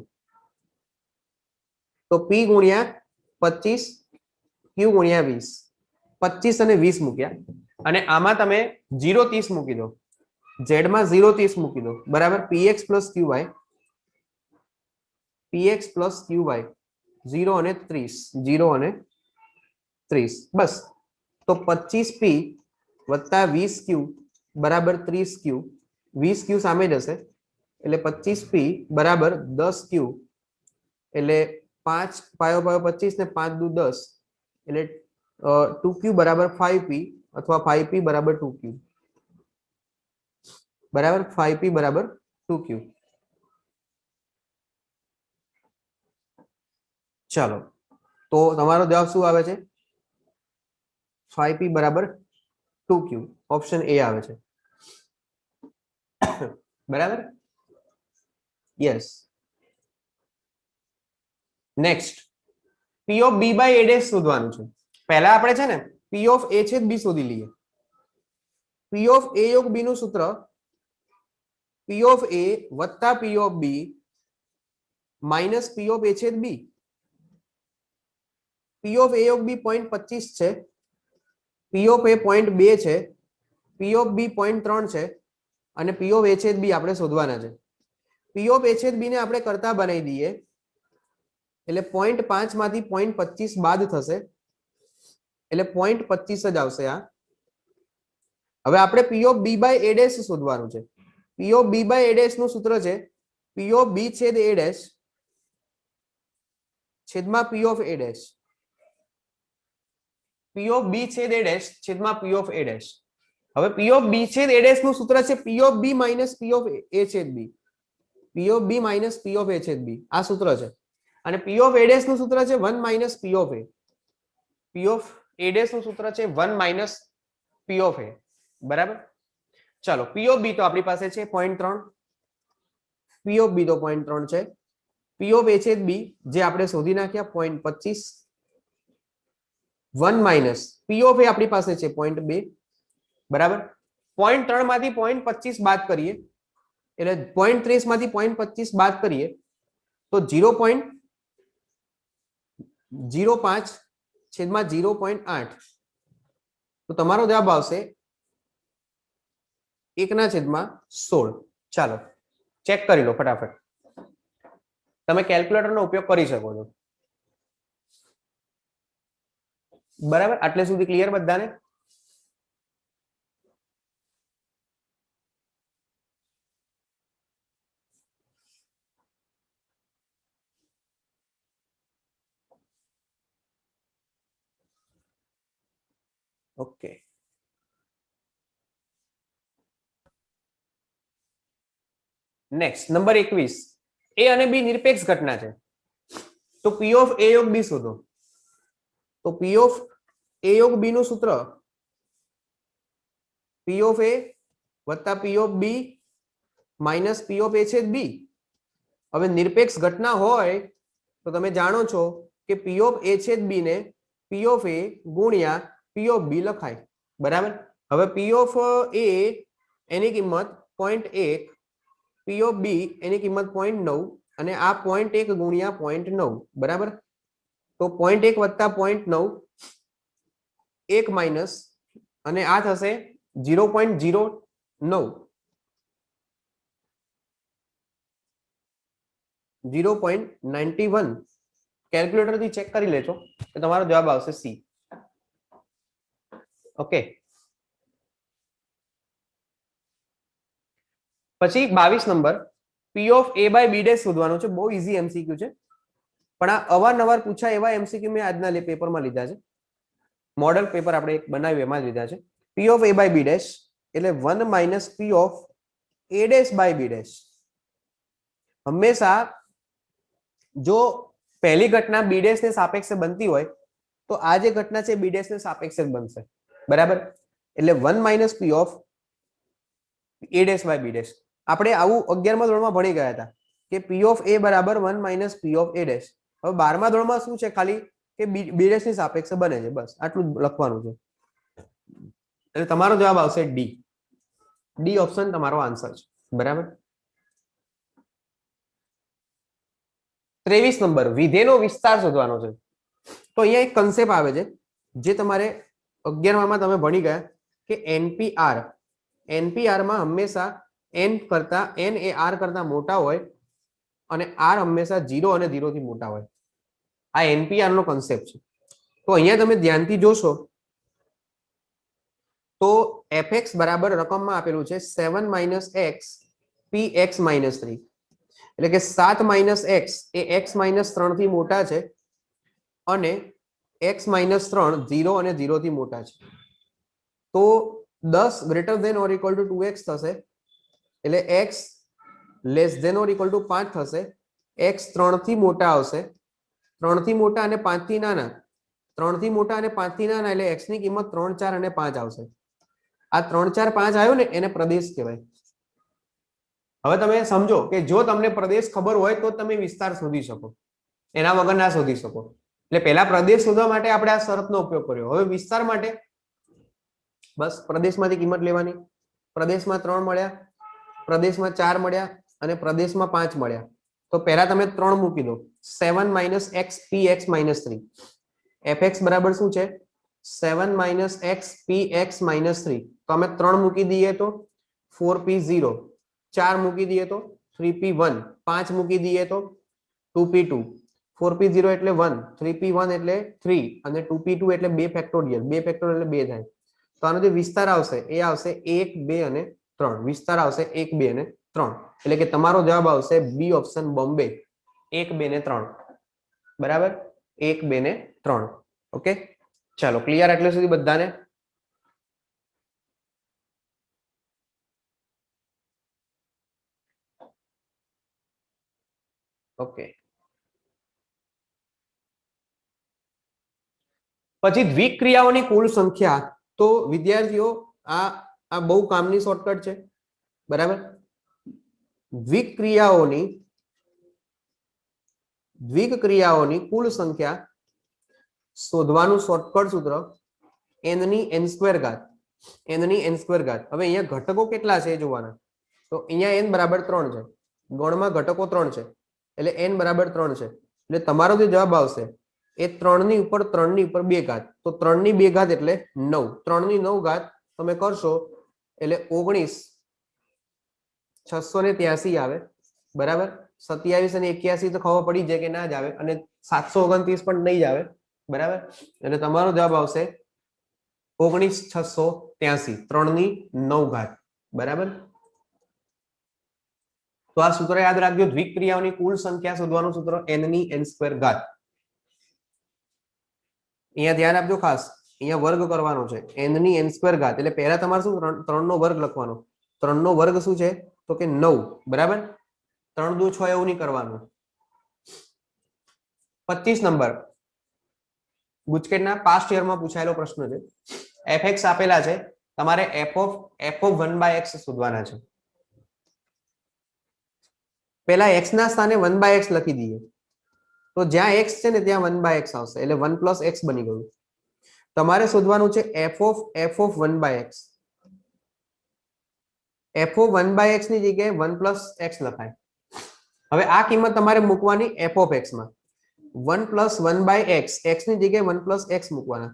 તો p ગુણ્યા 25 q ગુણ્યા 20, 25 અને 20 મૂક્યા અને આમાં તમે 0 30 મૂકી દો. z માં 0 30 મૂકી દો. બરાબર, px + qy 0 અને 30, 0 અને 30, બસ. તો 25p + 20q બરાબર 30q, 20q સામે જશે એટલે 25p બરાબર 10q, એટલે 5 પાયો પાયો 25 ને 5 દુ 10 એટલે 2q બરાબર 5p અથવા 5p બરાબર 2q. બરાબર 5p બરાબર 2q. ચાલો તો તમારો જવાબ શું આવે છે 5p બરાબર 2q. ઓપ્શન એ આવે છે બરાબર. Yes. Next p of b by a dash શોધવાનું છે. પહેલા આપણે છે ને p ઓફ a છેદ b શોધી લઈએ. p ઓફ a યોગ b નું સૂત્ર p ઓફ a વત્તા p of b minus p of a છેદ b. p ઓફ a યોગ b 0.25 છે, p ઓફ a 0.2 છે, p ઓફ b 0.3 છે અને p ઓફ a છેદ b આપણે શોધવાના છે. p ઓફ a છેદ b ને આપણે કરતા બનાવી દઈએ એટલે 0.5 માંથી 0.25 બાદ થશે એટલે 0.25 જ આવશે આ. હવે આપણે p of b by a dash શોધવાનું છે. p of b by a dash નું સૂત્ર છે p ઓફ b છેદ a ડેશ છેદમાં p of a dash. p of b છેદ a ડેશ છેદમાં p ઓફ a ડેશ. હવે p ઓફ b છેદ a ડેશ નું સૂત્ર છે p of b minus p of a છેદ b. p of b minus p of a છેદ b આ સૂત્ર છે. અને p ઓફ a ડેશ નું સૂત્ર છે 1 minus p of a. p of a dash નું સૂત્ર છે 1 માઇનસ p ઓફ a. બરાબર. ચાલો p ઓફ b તો આપણી પાસે છે 0.3, p ઓફ b તો 0.3 છે, p ઓફ a છેદ b જે આપણે શોધી નાખ્યા 0.25, 1 માઇનસ p ઓફ a આપણી પાસે છે 0.2. બરાબર. 0.3 માંથી 0.25 બાદ કરીએ એટલે 0.30 માંથી 0.25 બાદ કરીએ તો 0.05 છેદમાં 0.8. તો તમારો જવાબ આવશે 1/16. ચાલો ચેક કરી લો ફટાફટ. તમે કેલ્ક્યુલેટરનો ઉપયોગ કરી શકો છો. બરાબર. આટલે સુધી ક્લિયર બધાને? ઓકે. Next number 21. a અને b નિરપેક્ષ ઘટના છે તો p ઓફ a યોગ b શોધો. તો p ઓફ a યોગ b નું સૂત્ર p ઓફ a વત્તા p of b minus p of a છેદ b. હવે નિરપેક્ષ ઘટના હોય તો તમે જાણો છો કે p ઓફ a છેદ b ને p ઓફ a ગુણ્યા p ઓફ b લખાય. બરાબર. હવે p ઓફ a એની કિંમત 0.1, p ઓફ b એની કિંમત 0.9 અને આ 0.1 ગુણ્યા 0.9. બરાબર. તો 0.1 વત્તા 0.9 1 માઇનસ અને આ થશે 0.09, 0.91. કેલ્ક્યુલેટર થી ચેક કરી લેજો તો તમારો જવાબ આવશે સી. ઓકે. પછી 22 number p of a by b dash શોધવાનો છે. બહુ ઈઝી એમસીક્યુ છે પણ આ અવારનવાર પૂછાય એવા એમસીક્યુ મેં આજના પેપરમાં લીધા છે. મોડેલ પેપર આપણે એક બનાવ્યું એમાં જ લીધા છે. p of a by b dash એટલે 1 minus p of a dash by b dash. હંમેશા જો પહેલી ઘટના b ડેશ ને સાપેક્ષે બનતી હોય તો આ જે ઘટના છે b ડેશ ને સાપેક્ષે બનશે. બરાબર. એટલે 1 minus p of a dash by b dash. આપણે આવું 11મા ધોરણમાં ભણી ગયા હતા કે p ઓફ a બરાબર 1 minus p of a dash. હવે 12મા ધોરણમાં શું છે ખાલી કે b ડેશ ની સાપેક્ષે બને છે. બસ આટલું લખવાનું છે. એટલે તમારો જવાબ આવશે ડી. ડી ઓપ્શન તમારો આન્સર છે. બરાબર. 23 નંબર વિધેયનો વિસ્તાર શોધવાનો છે. તો અહીંયા એક કન્સેપ્ટ આવે છે જે તમારે 11માં તમે ભણી ગયા કે NPR. NPR માં હંમેશા n કરતા n એ r કરતા મોટા હોય અને r હંમેશા 0 અને 0 થી મોટા હોય. આ NPR નો કન્સેપ્ટ છે. તો અહીંયા તમે ધ્યાનથી જોશો તો fx બરાબર રકમમાં આપેલું છે 7 માઇનસ x px માઇનસ 3. એટલે કે 7 માઇનસ x એ x માઇનસ 3 થી મોટા છે અને x માઇનસ 3 0 અને 0 થી મોટા છે. તો 10 greater than or equal to 2x થશે એટલે x less than or equal to 5 થશે. x 3 થી મોટા આવશે, 3 થી મોટા અને 5 થી નાના, 3 થી મોટા અને 5 થી નાના, એટલે x ની કિંમત 3, 4 અને 5 આવશે. આ 3, 4, 5 આવ્યો ને એને પ્રદેશ કહેવાય. હવે તમે સમજો કે જો તમને પ્રદેશ ખબર હોય તો તમે વિસ્તાર શોધી શકો, એના વગર ના શોધી શકો. એટલે પહેલા પ્રદેશ શોધવા માટે આપણે આ શરતનો ઉપયોગ કર્યો. હવે વિસ્તાર માટે બસ પ્રદેશમાંથી કિંમત લેવાની. પ્રદેશમાં 3 મળ્યા, પ્રદેશમાં 4 મળ્યા અને પ્રદેશમાં 5 મળ્યા. તો પહેલા તમે 3 મૂકી દો. 7 - x px - 3. fx બરાબર શું છે? 7 - x px - 3. તો અમે 3 મૂકી દઈએ તો 4p0, 4 મૂકી દઈએ તો 3p1, 5 મૂકી દઈએ તો 2p2, 4p0 એટલે 1, 3p1 એટલે 3 અને 2p2 એટલે 2 ફેક્ટોરિયલ, 2 ફેક્ટોરિયલ એટલે 2 થાય. તો આનો જે વિસ્તાર આવશે એ આવશે 1, 2 અને 3. વિસ્તાર આવશે 1, 2 અને 3. એટલે કે તમારો જવાબ આવશે બી ઓપ્શન બોમ્બે, 1, 2 ને 3. બરાબર, 1, 2 ને 3. ઓકે, ચાલો ક્લિયર એટલે સુધી બધાને? ઓકે, પછી દ્વિક્રિયાઓની કુલ સંખ્યા. તો વિદ્યાર્થીઓ આ બહુ કામની શોર્ટકટ છે. બરાબર, દ્વિક્રિયાઓની કુલ સંખ્યા શોધવાનું શોર્ટકટ સૂત્ર n ની n² ઘાત, n ની n² ઘાત. હવે અહીંયા ઘટકો કેટલા છે જોવાના. તો અહીંયા n બરાબર 3 છે, ગણમાં ઘટકો 3 છે એટલે n બરાબર 3 છે. એટલે તમારો જે જવાબ આવશે એ 3 ની ઉપર 3 ની ઉપર 2 ઘાત. તો 3 ની 2 ઘાત એટલે 9, 3 ની 9 ઘાત તમે કરશો એટલે 19,683 આવે. બરાબર, 27 અને 81 તો ખબર પડી જાય કે ના જ આવે, અને 729 પણ નહીં જ આવે. બરાબર, એટલે તમારો જવાબ આવશે 19,683, 3 ની 9 ઘાત. બરાબર, તો આ સૂત્ર યાદ રાખજો. દ્વિક્રિયાઓની કુલ સંખ્યા શોધવાનું સૂત્ર n ની n² ઘાત. અહીંયા ધ્યાન આપજો ખાસ, અહીંયા વર્ગ કરવાનો છે, n ની n² ઘાત. એટલે પહેલા તમારે શું 3 નો વર્ગ લખવાનો. 3 નો વર્ગ શું છે તો કે 9. બરાબર, 3 દુ 6 એવું નહીં કરવાનું. 25 નંબર ગુજકેટના પાસ્ટ યરમાં પૂછાયેલો પ્રશ્ન છે. fx આપેલા છે, તમારે f of 1/x શોધવાના છે. પહેલા x ના સ્થાને 1/x લખી દઈએ તો જ્યાં x છે ને ત્યાં 1/x આવશે, એટલે 1 + x બની ગયું. તમારે શોધવાનું છે f of 1/x. f of 1/x ની જગ્યાએ 1 + x લખાય. હવે આ કિંમત તમારે મૂકવાની f of x માં. 1 + 1/x, x ની જગ્યાએ 1 + x મૂકવાના.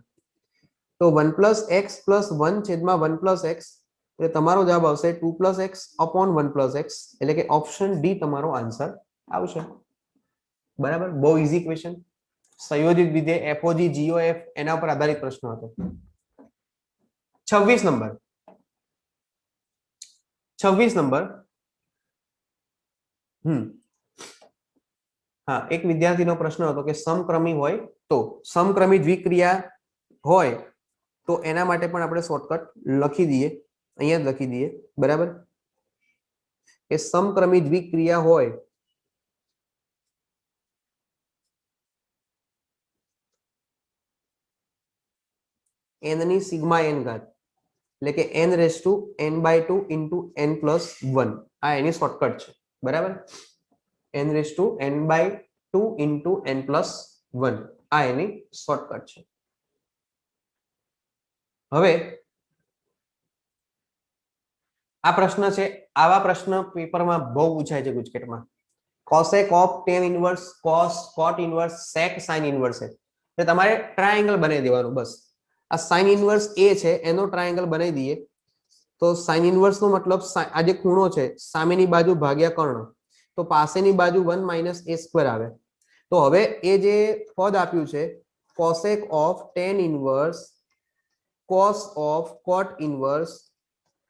તો 1 + x + 1 છેદમાં 1 + x, એટલે તમારો જવાબ આવશે 2 + x upon 1 + x. એટલે કે ઓપ્શન ડી તમારો આન્સર આવશે. બરાબર, બહુ ઈઝી ક્વેશ્ચન. સંયોજિત વિધેય FOG GOF એના પર આધારિત પ્રશ્ન હતો. 26 નંબર હા, એક વિદ્યાર્થીનો પ્રશ્ન હતો કે સમક્રમી હોય તો, સમક્રમી દ્વિક્રિયા હોય તો એના માટે પણ આપણે શોર્ટકટ લખી દઈએ, અહીંયા જ લખી દઈએ. બરાબર, કે સમક્રમી દ્વિક્રિયા હોય n ની સિગ્મા n ઘાત, એટલે કે n⁻n/2 * n + 1. આ એની શોર્ટકટ છે. બરાબર, n⁻n/2 * n + 1. આ એની શોર્ટકટ છે. હવે આ પ્રશ્ન છે, આવા પ્રશ્ન પેપરમાં બહુ પૂછાય છે ગુજકેટમાં. cosec of tan inverse cos cot inverse sec sin inverse છે. એટલે તમારે ટ્રાયેંગલ બનાવી દેવાનું. બસ આ sin inverse a છે એનો ટ્રાયેંગલ બનાવી દઈએ. તો sin inverse નો મતલબ આ જે ખૂણો છે સામેની બાજુ ભાગ્યા કર્ણ, તો પાસેની બાજુ 1 - a² આવે. તો હવે એ જે પદ આપ્યું છે cosec of tan inverse cos of cot inverse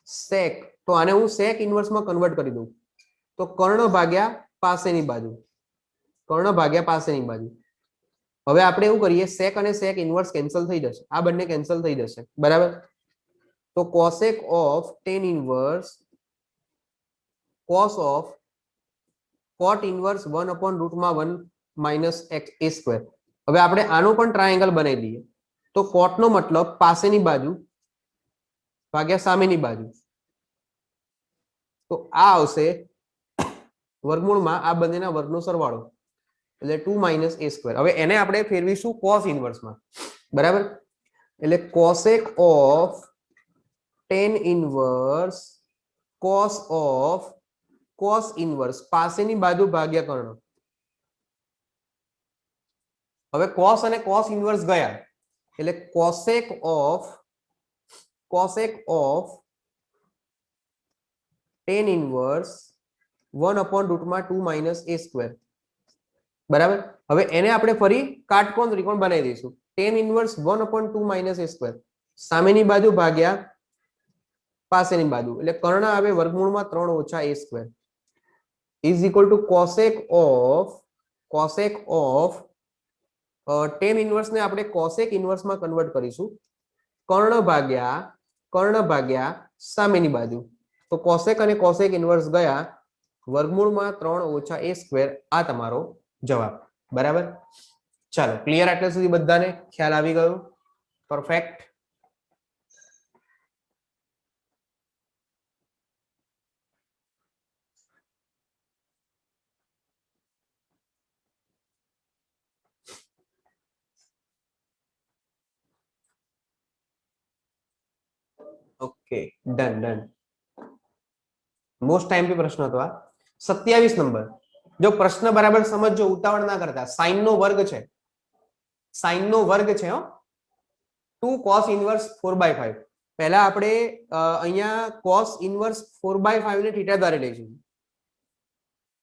sec, તો આને હું sec inverse માં કન્વર્ટ કરી દઉં તો કર્ણ ભાગ્યા પાસેની બાજુ, કર્ણ ભાગ્યા પાસેની બાજુ. હવે આપણે એવું કરીએ, sec અને sec inverse કેન્સલ થઈ જશે, આ બંને કેન્સલ થઈ જશે. બરાબર, તો cosec of tan inverse cos of cot inverse 1 upon root માં 1 minus x a square. હવે આપણે આનો પણ ટ્રાયેંગલ બનાવી દઈએ. તો cot નો મતલબ પાસેની બાજુ ભાગ્યા સામેની બાજુ. તો આ આવશે વર્ગમૂળમાં આ બંનેના વર્ગનો સરવાળો એટલે 2 minus a square. હવે એને આપણે ફેરવીશું cos inverse માં, બરાબર? એટલે cosec of tan inverse cos of cos inverse પાસેની બાજુ ભાગ્યા કર્ણ. હવે cos અને cos inverse ગયા એટલે cosec of tan inverse 1 upon root માં 2 minus a square. બરાબર? હવે એને આપણે ફરી કાટકોણ ત્રિકોણ બનાવી દઈશું. tan inverse 1 upon 2 minus a square સામેની બાજુ ભાગ્યા પાસેની બાજુ એટલે કર્ણ આવે વર્ગમૂળમાં 3 ઓછા a square is equal to cosec of tan inverse ને આપણે cosec inverse માં કન્વર્ટ કરીશું કર્ણ ભાગ્યા સામેની બાજુ. તો cosec અને cosec inverse ગયા વર્ગમૂળમાં 3 ઓછા a square આ તમારો જવાબ. બરાબર? ચાલો ક્લિયર? આટલા સુધી બધાને ખ્યાલ આવી ગયો? Perfect. Okay, done. Most time pay પ્રશ્ન હતો આ. 27 નંબર. જો પ્રશ્ન બરાબર સમજો, ઉતાવળ ના કરતા. સાઈન નો વર્ગ છે હો. 2 cos inverse 4/5. પહેલા આપણે અહીંયા cos inverse 4/5 ને θ ધારી લઈશું.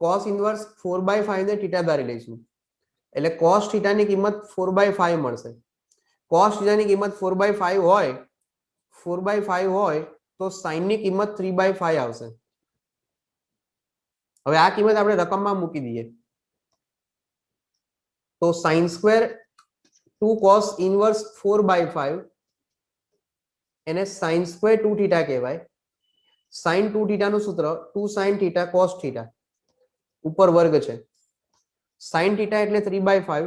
cos inverse 4/5 ને θ ધારી લઈશું એટલે cos θ ની કિંમત 4/5 મળશે. cos θ ની કિંમત 4/5 હોય તો sin ની કિંમત 3/5 આવશે. હવે આ કિંમત આપણે રકમમાં મૂકી દઈએ તો sin square 2 cos inverse 4/5 એને sin square 2θ કહેવાય. sin 2θ નું સૂત્ર 2 sin θ cos θ ઉપર વર્ગ છે. sin θ એટલે 3/5,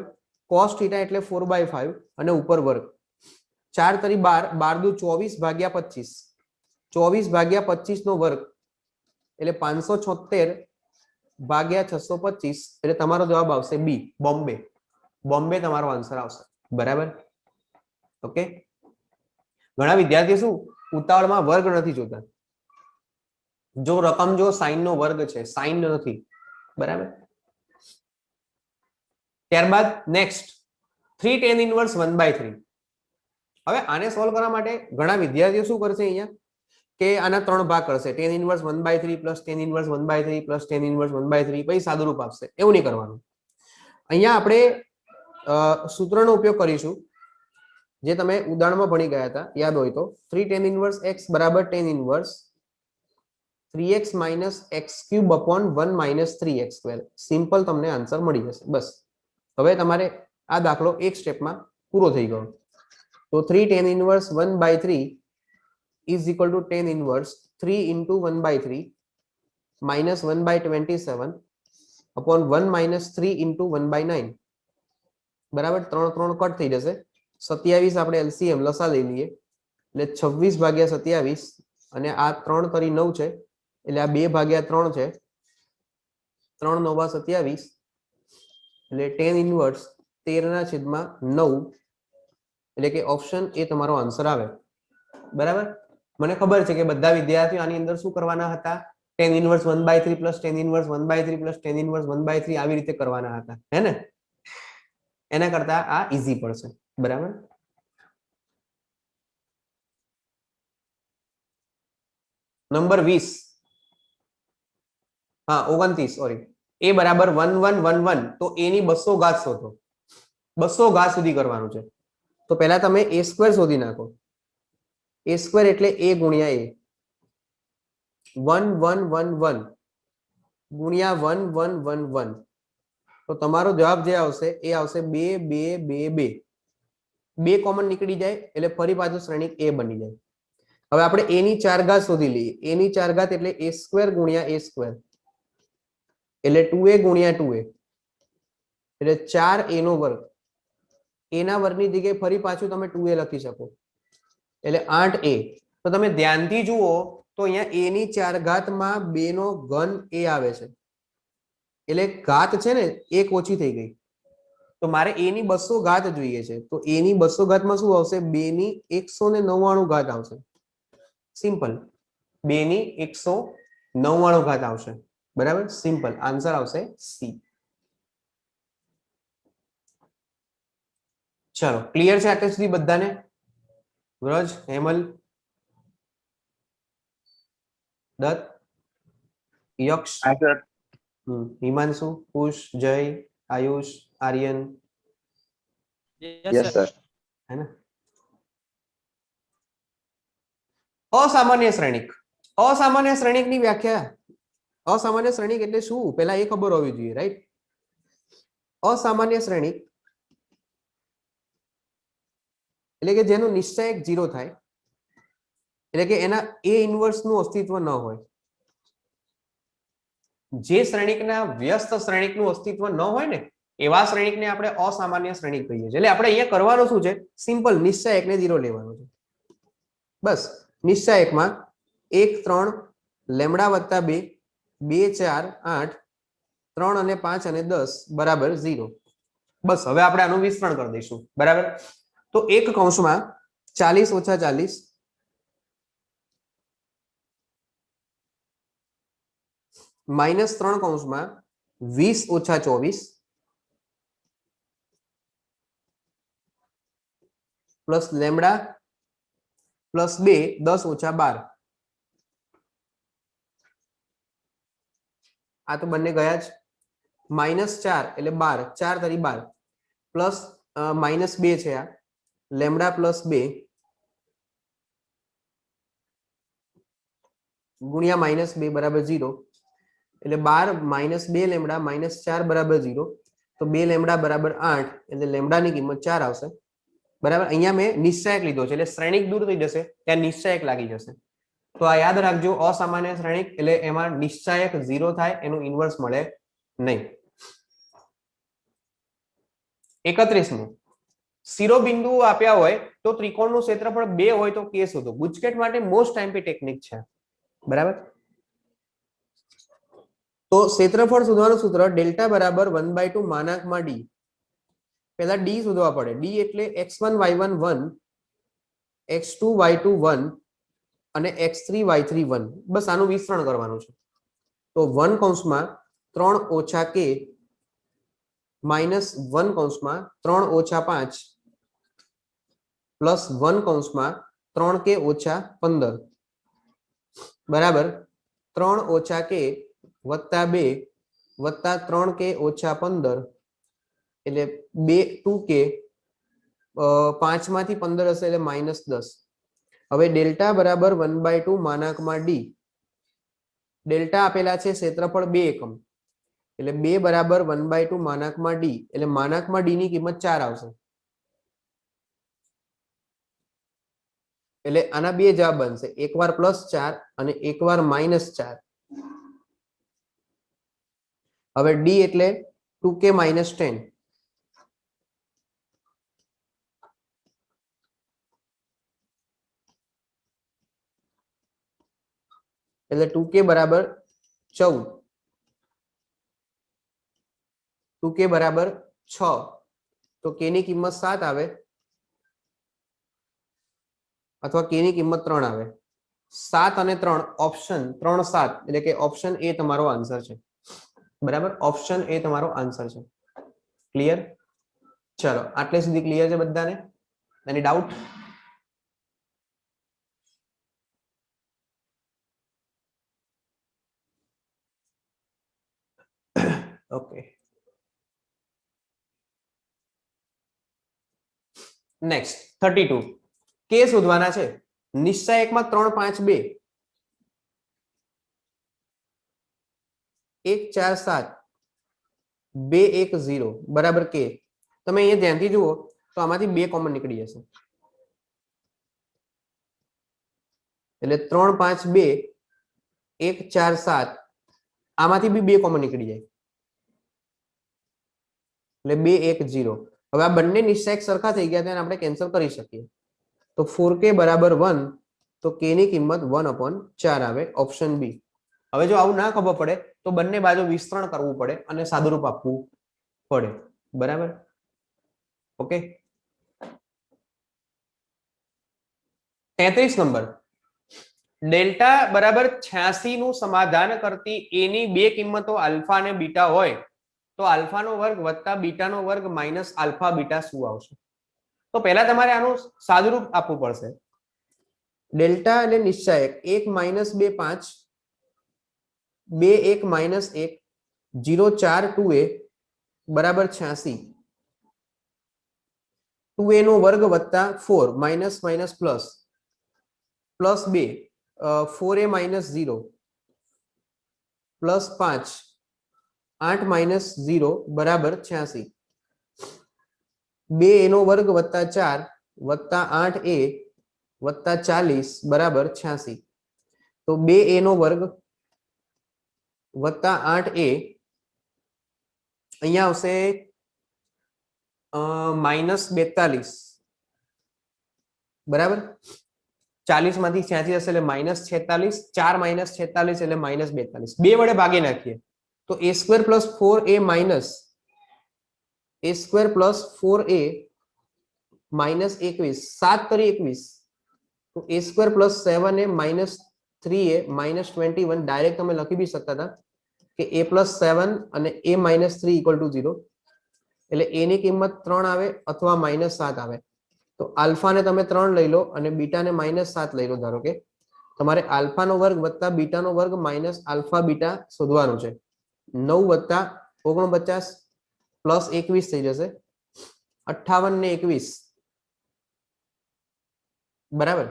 cos θ એટલે 4/5 અને ઉપર વર્ગ. 4 તરી 12, 12 દુ 24 ભાગ્યા 25, 24 ભાગ્યા 25 નો વર્ગ એટલે 576 ભાગ્યા 625 એટલે તમારો જવાબ આવશે બી, બોમ્બે તમારો આન્સર આવશે. બરાબર? ઓકે. ઘણા વિદ્યાર્થીઓ શું ઉતાવળમાં વર્ગ નથી જોતા. જો રકમ જો સાઈન નો વર્ગ છે, સાઈન નથી. બરાબર? ત્યારબાદ નેક્સ્ટ 3 tan inverse 1/3. હવે આને સોલ્વ કરવા માટે ઘણા વિદ્યાર્થીઓ શું કરશે અહીંયા કે આના 3 ભાગ કરશે. tan inverse 1/3 plus tan inverse 1/3 plus tan inverse 1/3 પછી સાદુરૂપ આપશે. એવું નહીં કરવાનું. અહીંયા આપણે સૂત્રનો ઉપયોગ કરીશું જે તમે ઉદાહરણમાં ભણી ગયા હતા, યાદ હોય તો. 3 tan inverse x બરાબર tan inverse 3x minus x cube upon 1 minus 3x square. Simple તમને આન્સર મળી જશે. બસ હવે તમારે આ દાખલો એક સ્ટેપમાં પૂરો થઈ ગયો. તો 3 tan inverse 1/3 is equal to tan inverse 3 into 1/3 minus 1/27 upon 1 minus 3 into 1/9. બરાબર? 3 કટ થઈ જશે. 27 આપણે LCM લસા લઈ લઈએ એટલે 26 ભાગ્યા 27 અને આ 3 તરી 9 છે એટલે આ 2 ભાગ્યા 3 છે. 3 9 27 એટલે tan inverse 13/9 એટલે કે ઓપ્શન એ તમારો આન્સર આવે. બરાબર? મને ખબર છે કે બધા વિદ્યાર્થીઓ આની અંદર શું કરવાના હતા, tan inverse 1/3 plus tan inverse 1/3 plus tan inverse 1/3 આવી રીતે કરવાના હતા, હે ને? એના કરતા આ ઈઝી પડશે. બરાબર? નંબર 20, હા 29 સોરી. a બરાબર 1 1 1 1 તો a ની 200 ઘાત શોધો. 200 ઘાત સુધી કરવાનું છે. તો પહેલા તમે a સ્ક્વેર શોધી નાખો. a સ્ક્વેર એટલે a ગુણ્યા a. 1 1 1 1 ગુણ્યા 1 1 1 1 તો તમારો જવાબ જે આવશે એ આવશે 2 2 2 2. 2 કોમન નીકળી જાય એટલે ફરી પાછું શ્રેણિક a બની જાય. હવે આપણે a ની 4 ઘાત શોધી લઈએ. a ની 4 ઘાત એટલે a² ગુણ્યા a², એટલે 2a ગુણ્યા 2a, એટલે 4a નો વર્ગ. a ના વર્ગની જગ્યાએ ફરી પાછું તમે 2a લખી શકો, એટલે 8a. તો તમે ધ્યાનથી જુઓ તો અહીંયા a ની 4 ઘાતમાં 2 નો ઘન a આવે છે, એટલે ઘાત છે ને એક ઓછી થઈ ગઈ. તો મારે a ની 200 ઘાત જોઈએ છે, તો a ની 200 ઘાતમાં શું આવશે? 2 ની 199 ઘાત આવશે. સિમ્પલ, 2 ની 199 ઘાત આવશે. બરાબર, સિમ્પલ આન્સર આવશે સી. ચલો, ક્લિયર છે આટલે સુધી બધાને? વ્રજ, હેમલ, દત્ત, યક્ષ, હિમાંશુ, કુશ, જય, આયુષ, આર્યન, यस सर. है ना? અસામાન્ય શ્રેણિક. અસામાન્ય શ્રેણિકની વ્યાખ્યા. અસામાન્ય શ્રેણિક એટલે શું પેલા એ ખબર હોવી જોઈએ, રાઈટ? અસામાન્ય શ્રેણિક એટલે કે જેનો નિશ્ચયક 0 થાય, એટલે કે એના a ઇન્વર્સ નું અસ્તિત્વ ન હોય. જે શ્રેણિકના વ્યસ્ત શ્રેણિકનું અસ્તિત્વ ન હોય ને એવા શ્રેણિકને આપણે અસામાન્ય શ્રેણિક કહીએ છીએ. એટલે આપણે અહીંયા કરવાનું શું છે? સિમ્પલ, નિશ્ચયકને 0 લેવાનો છે. બસ, નિશ્ચયકમાં 1 3 લેમડા વત્તા 2 2 4 8 3 અને 5 અને 10 બરાબર 0. બસ, હવે આપણે આનું વિસ્તરણ કરી દઈશું. બરાબર, તો એક કૌંસમાં 40 ઓછા 40 -3 કૌંસમાં 20 ઓછા 24 પ્લસ લેમડા પ્લસ 2 10 ઓછા 12. આ તો બંને ગયા જ. -4 એટલે 12, 4 તરી 12 પ્લસ -2 છે આ, લેમડા પ્લસ 2 ગુણ્યા -2 બરાબર 0, એટલે 12 -2 લેમડા -4 બરાબર 0. તો 2 લેમડા બરાબર 8, એટલે લેમડાની કિંમત 4 આવશે. બરાબર, અહીંયા મેં નિશ્ચયક લીધો છે એટલે શ્રેણિક દૂર થઈ જશે, ત્યાં નિશ્ચયક લાગી જશે. તો આ યાદ રાખજો, અસામાન્ય શ્રેણિક એટલે એમાં નિશ્ચયક 0 થાય, એનું ઇન્વર્સ મળે નહીં. 31મું, શિરોબિંદુ આપ્યા હોય તો ત્રિકોણનું ક્ષેત્રફળ 2 હોય તો કે શોધો. ગુજકેટ માટે મોસ્ટ ટાઈમ ટેકનિક છે. બરાબર, તો ક્ષેત્રફળ શોધવાનું સૂત્ર ડેલ્ટા બરાબર 1/2 માનાંકમાં d. પહેલા d શોધવા પડે. d એટલે x1 y1 1, x2 y2 1 અને x3 y3 1. બસ આનું વિસ્તરણ કરવાનું છે. તો 1 કૌંસમાં 3 ઓછા k -1 કૌંસમાં 3 ઓછા 5 પ્લસ 1 કૌંસમાં 3k ઓછા 15 બરાબર 3 ઓછા k વત્તા 2 વત્તા 3k ઓછા 15, એટલે 2k 5 માંથી 15 હશે એટલે -10. હવે ડેલ્ટા બરાબર 1/2 માનાંકમાં d. ડેલ્ટા આપેલા છે ક્ષેત્રફળ 2 એકમ, એટલે 2 બરાબર 1/2 માનાંકમાં d, એટલે માનાંકમાં d ની કિંમત 4 આવશે. એટલે આના બે જવાબ બનશે, એકવાર +4 અને એકવાર -4. હવે d એટલે 2k - 10, એટલે 2k બરાબર 14, 2k બરાબર 6, તો k ની કિંમત 7 આવે અથવા k ની કિંમત 3 આવે. 7 અને 3 ઓપ્શન 3 7, એટલે કે ઓપ્શન એ તમારો આન્સર છે. બરાબર, ઓપ્શન એ તમારો આન્સર છે. ક્લિયર? ચલો, આટલે સુધી ક્લિયર છે બધાને? એની ડાઉટ? Okay, next 32. કે શોધવાના છે. નિશ્ચયકમાં 3 5 2 1 4 7 2 1 0 બરાબર કે. તમે અહીંયા ધ્યાનથી જુઓ તો આમાંથી 2 કોમન નીકળી જશે. એટલે 3 5 2 1 4 7 આમાંથી બી 2 કોમન નીકળી જાય એટલે 2 1 0. હવે આ બંને નિશ્ચયક સરખા થઈ ગયા તેને આપણે કેન્સલ કરી શકીએ. તો 4k બરાબર 1, તો k ની કિંમત 1/4 આવે, ઓપ્શન બી. હવે જો આવું ના ખબર પડે તો બંને બાજુ વિસ્તરણ કરવું પડે અને સાદુરૂપ આપવું પડે. બરાબર? ઓકે. 33 નંબર. ડેલ્ટા બરાબર 86 નું સમાધાન કરતી a ની બે કિંમતો આલ્ફા અને બીટા હોય તો આલ્ફાનો વર્ગ વત્તા બીટાનો વર્ગ માઇનસ આલ્ફા બીટા શું આવશે? તો પહેલા તમારે આનું સાદુરૂપ આપવું પડશે. ડેલ્ટા એટલે નિશ્ચયક 1 - 2 5 2 1 - 1 0 4 2a બરાબર 86. 2a નો વર્ગ વત્તા 4 minus minus plus plus 2 4a - 0 plus 5 8 - 0 બરાબર 86. 2a નો વર્ગ વત્તા 4 વત્તા 8a વત્તા 40 બરાબર 86. તો 2a નો વર્ગ વત્તા 8a અહીંયા આવશે -42 બરાબર. 40 માંથી 86 હશે એટલે -46, 4 - 46 એટલે -42. બે વડે ભાગી નાખીએ તો a² + 4a minus a² + 4a -21 7 કરી 21 તો a² + 7a -3a -21 ડાયરેક્ટ તમે લખી બી શકતા હતા કે a + 7 અને a - 3 = 0 એટલે a ની કિંમત 3 આવે અથવા -7 આવે. તો આલ્ફાને તમે 3 લઈ લો અને બીટાને -7 લઈ લો. ધારો કે તમારે આલ્ફાનો વર્ગ વત્તા બીટાનો વર્ગ માઇનસ આલ્ફા બીટા શોધવાનું છે. 9 + 49 + 21 થઈ જશે 58 ને 21 બરાબર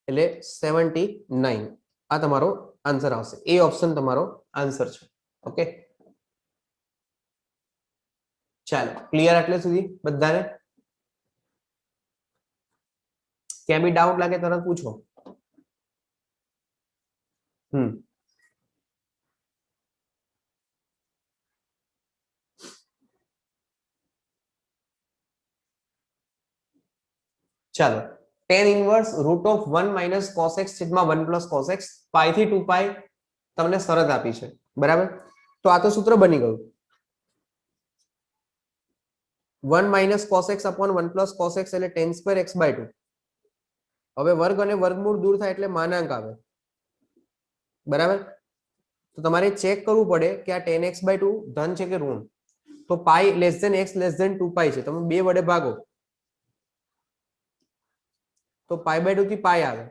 એટલે 79. આ તમારો આન્સર આવશે. એ ઓપ્શન તમારો આન્સર છે. ઓકે, ચાલો ક્લિયર એટલે સુધી બધાને? ક્યાં બી ડાઉટ લાગે તરત પૂછો. ચાલો tan inverse √(1 - cos x) / 1 + cos x પાઈ થી 2 પાઈ તમને શરત આપી છે. બરાબર? તો આ તો સૂત્ર બની ગયું. 1 - cos x / 1 + cos x એટલે tan² x/2. હવે વર્ગ અને વર્ગમૂળ દૂર થાય એટલે માનાંક આવે. બરાબર? તો તમારે ચેક કરવું પડે કે આ tan x/2 ધન છે કે ઋણ. તો પાઈ x <2 પાઈ છે. તમે 2 વડે ભાગો તો π/2 થી પાઈ આવે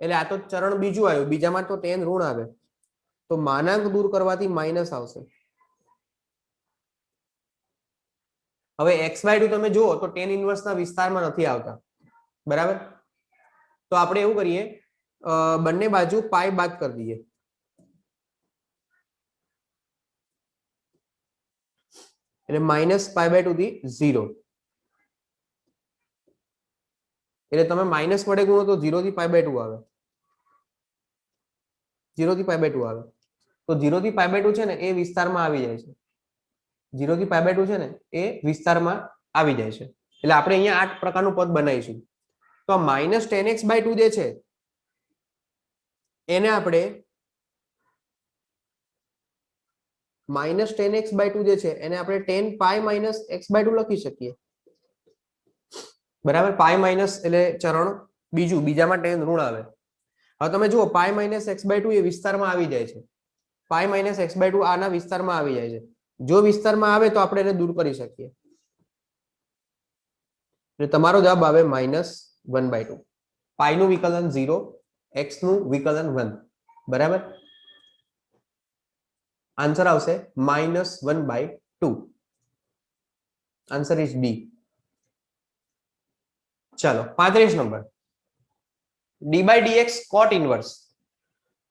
એટલે આ તો ચરણ બીજું આવ્યું. બીજામાં તો tan ઋણ આવે તો માનાંક દૂર કરવાથી માઇનસ આવશે. હવે x/2 તમે જુઓ તો tan ઇનવર્સ ના વિસ્તારમાં નથી આવતા. બરાબર? તો આપણે એવું કરીએ બંને બાજુ પાઈ બાદ કરી દઈએ એટલે -π/2 થી 0 એટલે તમે માઇનસ વડે ગુણો તો 0 થી π/2 આવે. 0 થી π/2 આવે તો 0 થી π/2 છે ને એ વિસ્તારમાં આવી જાય છે. 0 થી π/2 છે ને એ વિસ્તારમાં આવી જાય છે. એટલે આપણે અહીંયા 8 પ્રકારનું પદ બનાવીશું. તો -tan x/2 જે છે એને આપણે -tan x/2 જે છે એને આપણે tan π - x/2 લખી શકીએ. બરાબર? પાઈ માઇનસ એટલે ચરણ બીજું, બીજામાં tan ઋણ આવે. હવે તમે જુઓ π - x/2 એ વિસ્તારમાં આવી જાય છે. π - x/2 આના વિસ્તારમાં આવી જાય છે. જો વિસ્તારમાં આવે તો આપણે એને દૂર કરી શકીએ. એટલે તમારો જવાબ આવે -1/2. પાઈ નું વિકલન 0, x નું વિકલન 1. બરાબર? આન્સર આવશે -1/2. Answer is D. ચાલો 35 number. d/dx cot inverse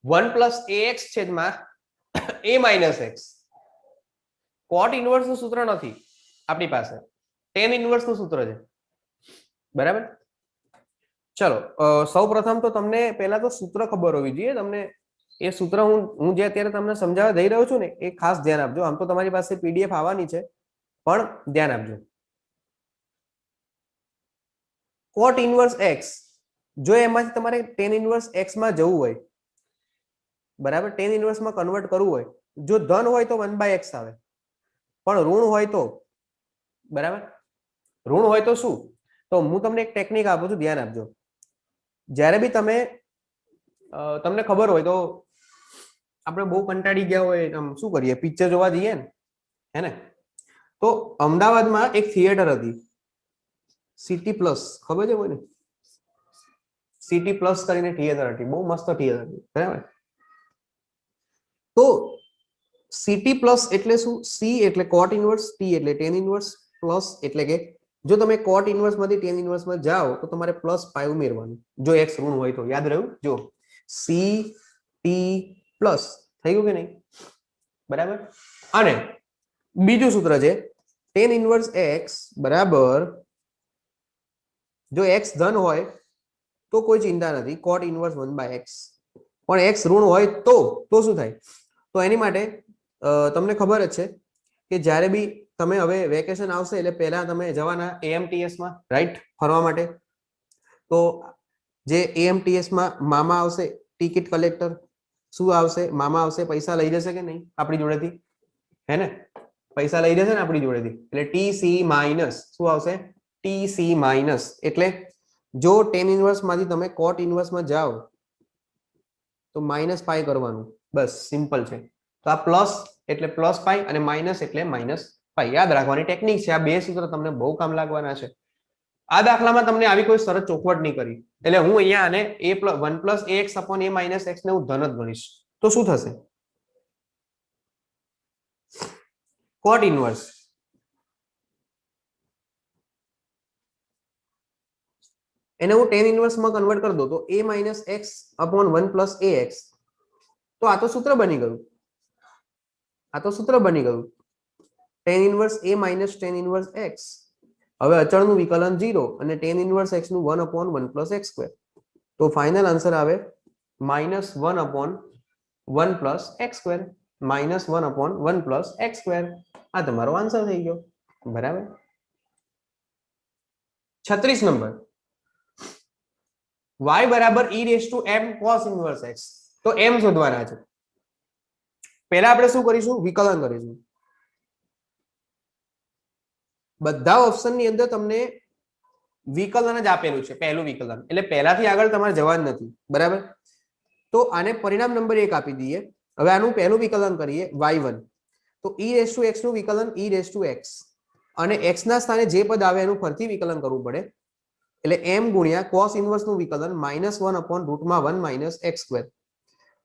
1 + ax છેદમાં a - x. cot ઇનવર્સ નું સૂત્ર નથી આપણી પાસે, tan ઇનવર્સ નું સૂત્ર છે. બરાબર? ચલો સૌ પ્રથમ તો તમને પહેલા તો સૂત્ર ખબર હોવી જોઈએ. તમને એ સૂત્ર હું જે અત્યારે તમને સમજાવવા દઈ રહ્યો છું ને એ ખાસ ધ્યાન આપજો. આમ તો તમારી પાસે પીડીએફ આવવાની છે પણ ધ્યાન આપજો. કોટ ઇનવર્સ એક્સ, જો એમાંથી તમારે ટેન ઇનવર્સ એક્સ માં જવું હોય, બરાબર, ટેન ઇનવર્સ માં કન્વર્ટ કરવું હોય, જો ધન હોય તો 1/x આવે, પણ ઋણ હોય તો, બરાબર, ઋણ હોય તો શું? તો હું તમને એક ટેકનિક આપું છું, ધ્યાન આપજો. જ્યારે બી તમને ખબર હોય તો આપણે બહુ કંટાળી ગયા હોય, આમ શું કરીએ, પિક્ચર જોવા જઈએ ને, હે ને? તો અમદાવાદમાં એક થિયેટર હતી, સિટી પ્લસ, ખબર છે કોઈને? સિટી પ્લસ કરીને થિયેટર હતી, બહુ મસ્ત થિયેટર હતી, બરાબર. તો સિટી પ્લસ એટલે શું? સી એટલે કોટ ઇનવર્સ, ટી એટલે ટેન ઇનવર્સ, પ્લસ એટલે કે જો તમે કોટ ઇનવર્સ માંથી ટેન ઇનવર્સ માં જાઓ તો તમારે પ્લસ પાઈ ઉમેરવાનું, જો એક્સ ઋણ હોય તો. યાદ રહ્યું? જો સી ટી પ્લસ થઈ ગયું કે નહીં? બરાબર. અને બીજું સૂત્ર છે ટેન ઇનવર્સ એક્સ બરાબર, જો એક્સ ધન હોય તો કોઈ ચિંતા નથી, કોટ ઇનવર્સ 1/x, પણ એક્સ ઋણ હોય તો શું થાય? તો એની માટે તમને ખબર જ છે કે જ્યારે બી તમે હવે વેકેશન આવશે એટલે પહેલા તમે જવાના એએમટીએસ માં, રાઈટ, ફરવા માટે. તો જે એએમટીએસ માં મામા આવશે, ટિકિટ કલેક્ટર, શું આવશે? મામા આવશે, પૈસા લઈ જશે કે નહીં આપણી જોડેથી? હે ને? પૈસા લઈ જશે ને આપણી જોડેથી, એટલે ટીસી માઇનસ શું આવશે? TC minus. એટલે જો ટેન ઇનવર્સ માંથી તમે કોટ ઇનવર્સ માં જાઓ તો માઇનસ પાઈ કરવાનું, બસ, સિમ્પલ છે. તો આ પ્લસ એટલે પ્લસ પાઈ અને માઇનસ એટલે માઇનસ પાઈ. યાદ રાખવાની ટેકનિક છે. આ બે સૂત્ર તમને બહુ કામ લાગવાના છે. આ દાખલામાં તમને આવી કોઈ શરત ચોખવટ નહીં કરી, એટલે હું અહીંયા આને a 1 + ax / a - x ને હું ધન જ ગણીશ. તો શું થશે? કોટ ઇનવર્સ એને હું ટેન ઇનવર્સ માં કન્વર્ટ કરી દઉં તો a - x / 1 + ax. તો આ તો સૂત્ર બની ગયું, આ તો સૂત્ર બની ગયું, tan inverse a - tan inverse x. હવે અચળનું વિકલન 0 અને ટેન ઇનવર્સ x નું 1/1 + x². તો ફાઇનલ આન્સર આવે -1/1 + x², -1/1 + x². આ તમારો આન્સર થઈ ગયો, બરાબર. 36 number, y = e⁻m cos inverse x. તો m શોધવાના છે. પહેલા આપણે શું કરીશું? વિકલન કરીશું. બધા ઓપ્શનની અંદર તમને વિકલન જ આપેલું છે, પહેલું વિકલન, એટલે પહેલાથી આગળ તમારે જવાનું નથી, બરાબર. તો આને પરિણામ નંબર 1 આપી દઈએ. હવે આનું પહેલું વિકલન કરીએ, y1. તો e⁻x નું વિકલન e⁻x, અને x ના સ્થાને જે પદ આવે એનું ફરીથી વિકલન કરવું પડે, એટલે m ગુણ્યા cos ઇનવર્સ નું વિકલન -1/√1 - x².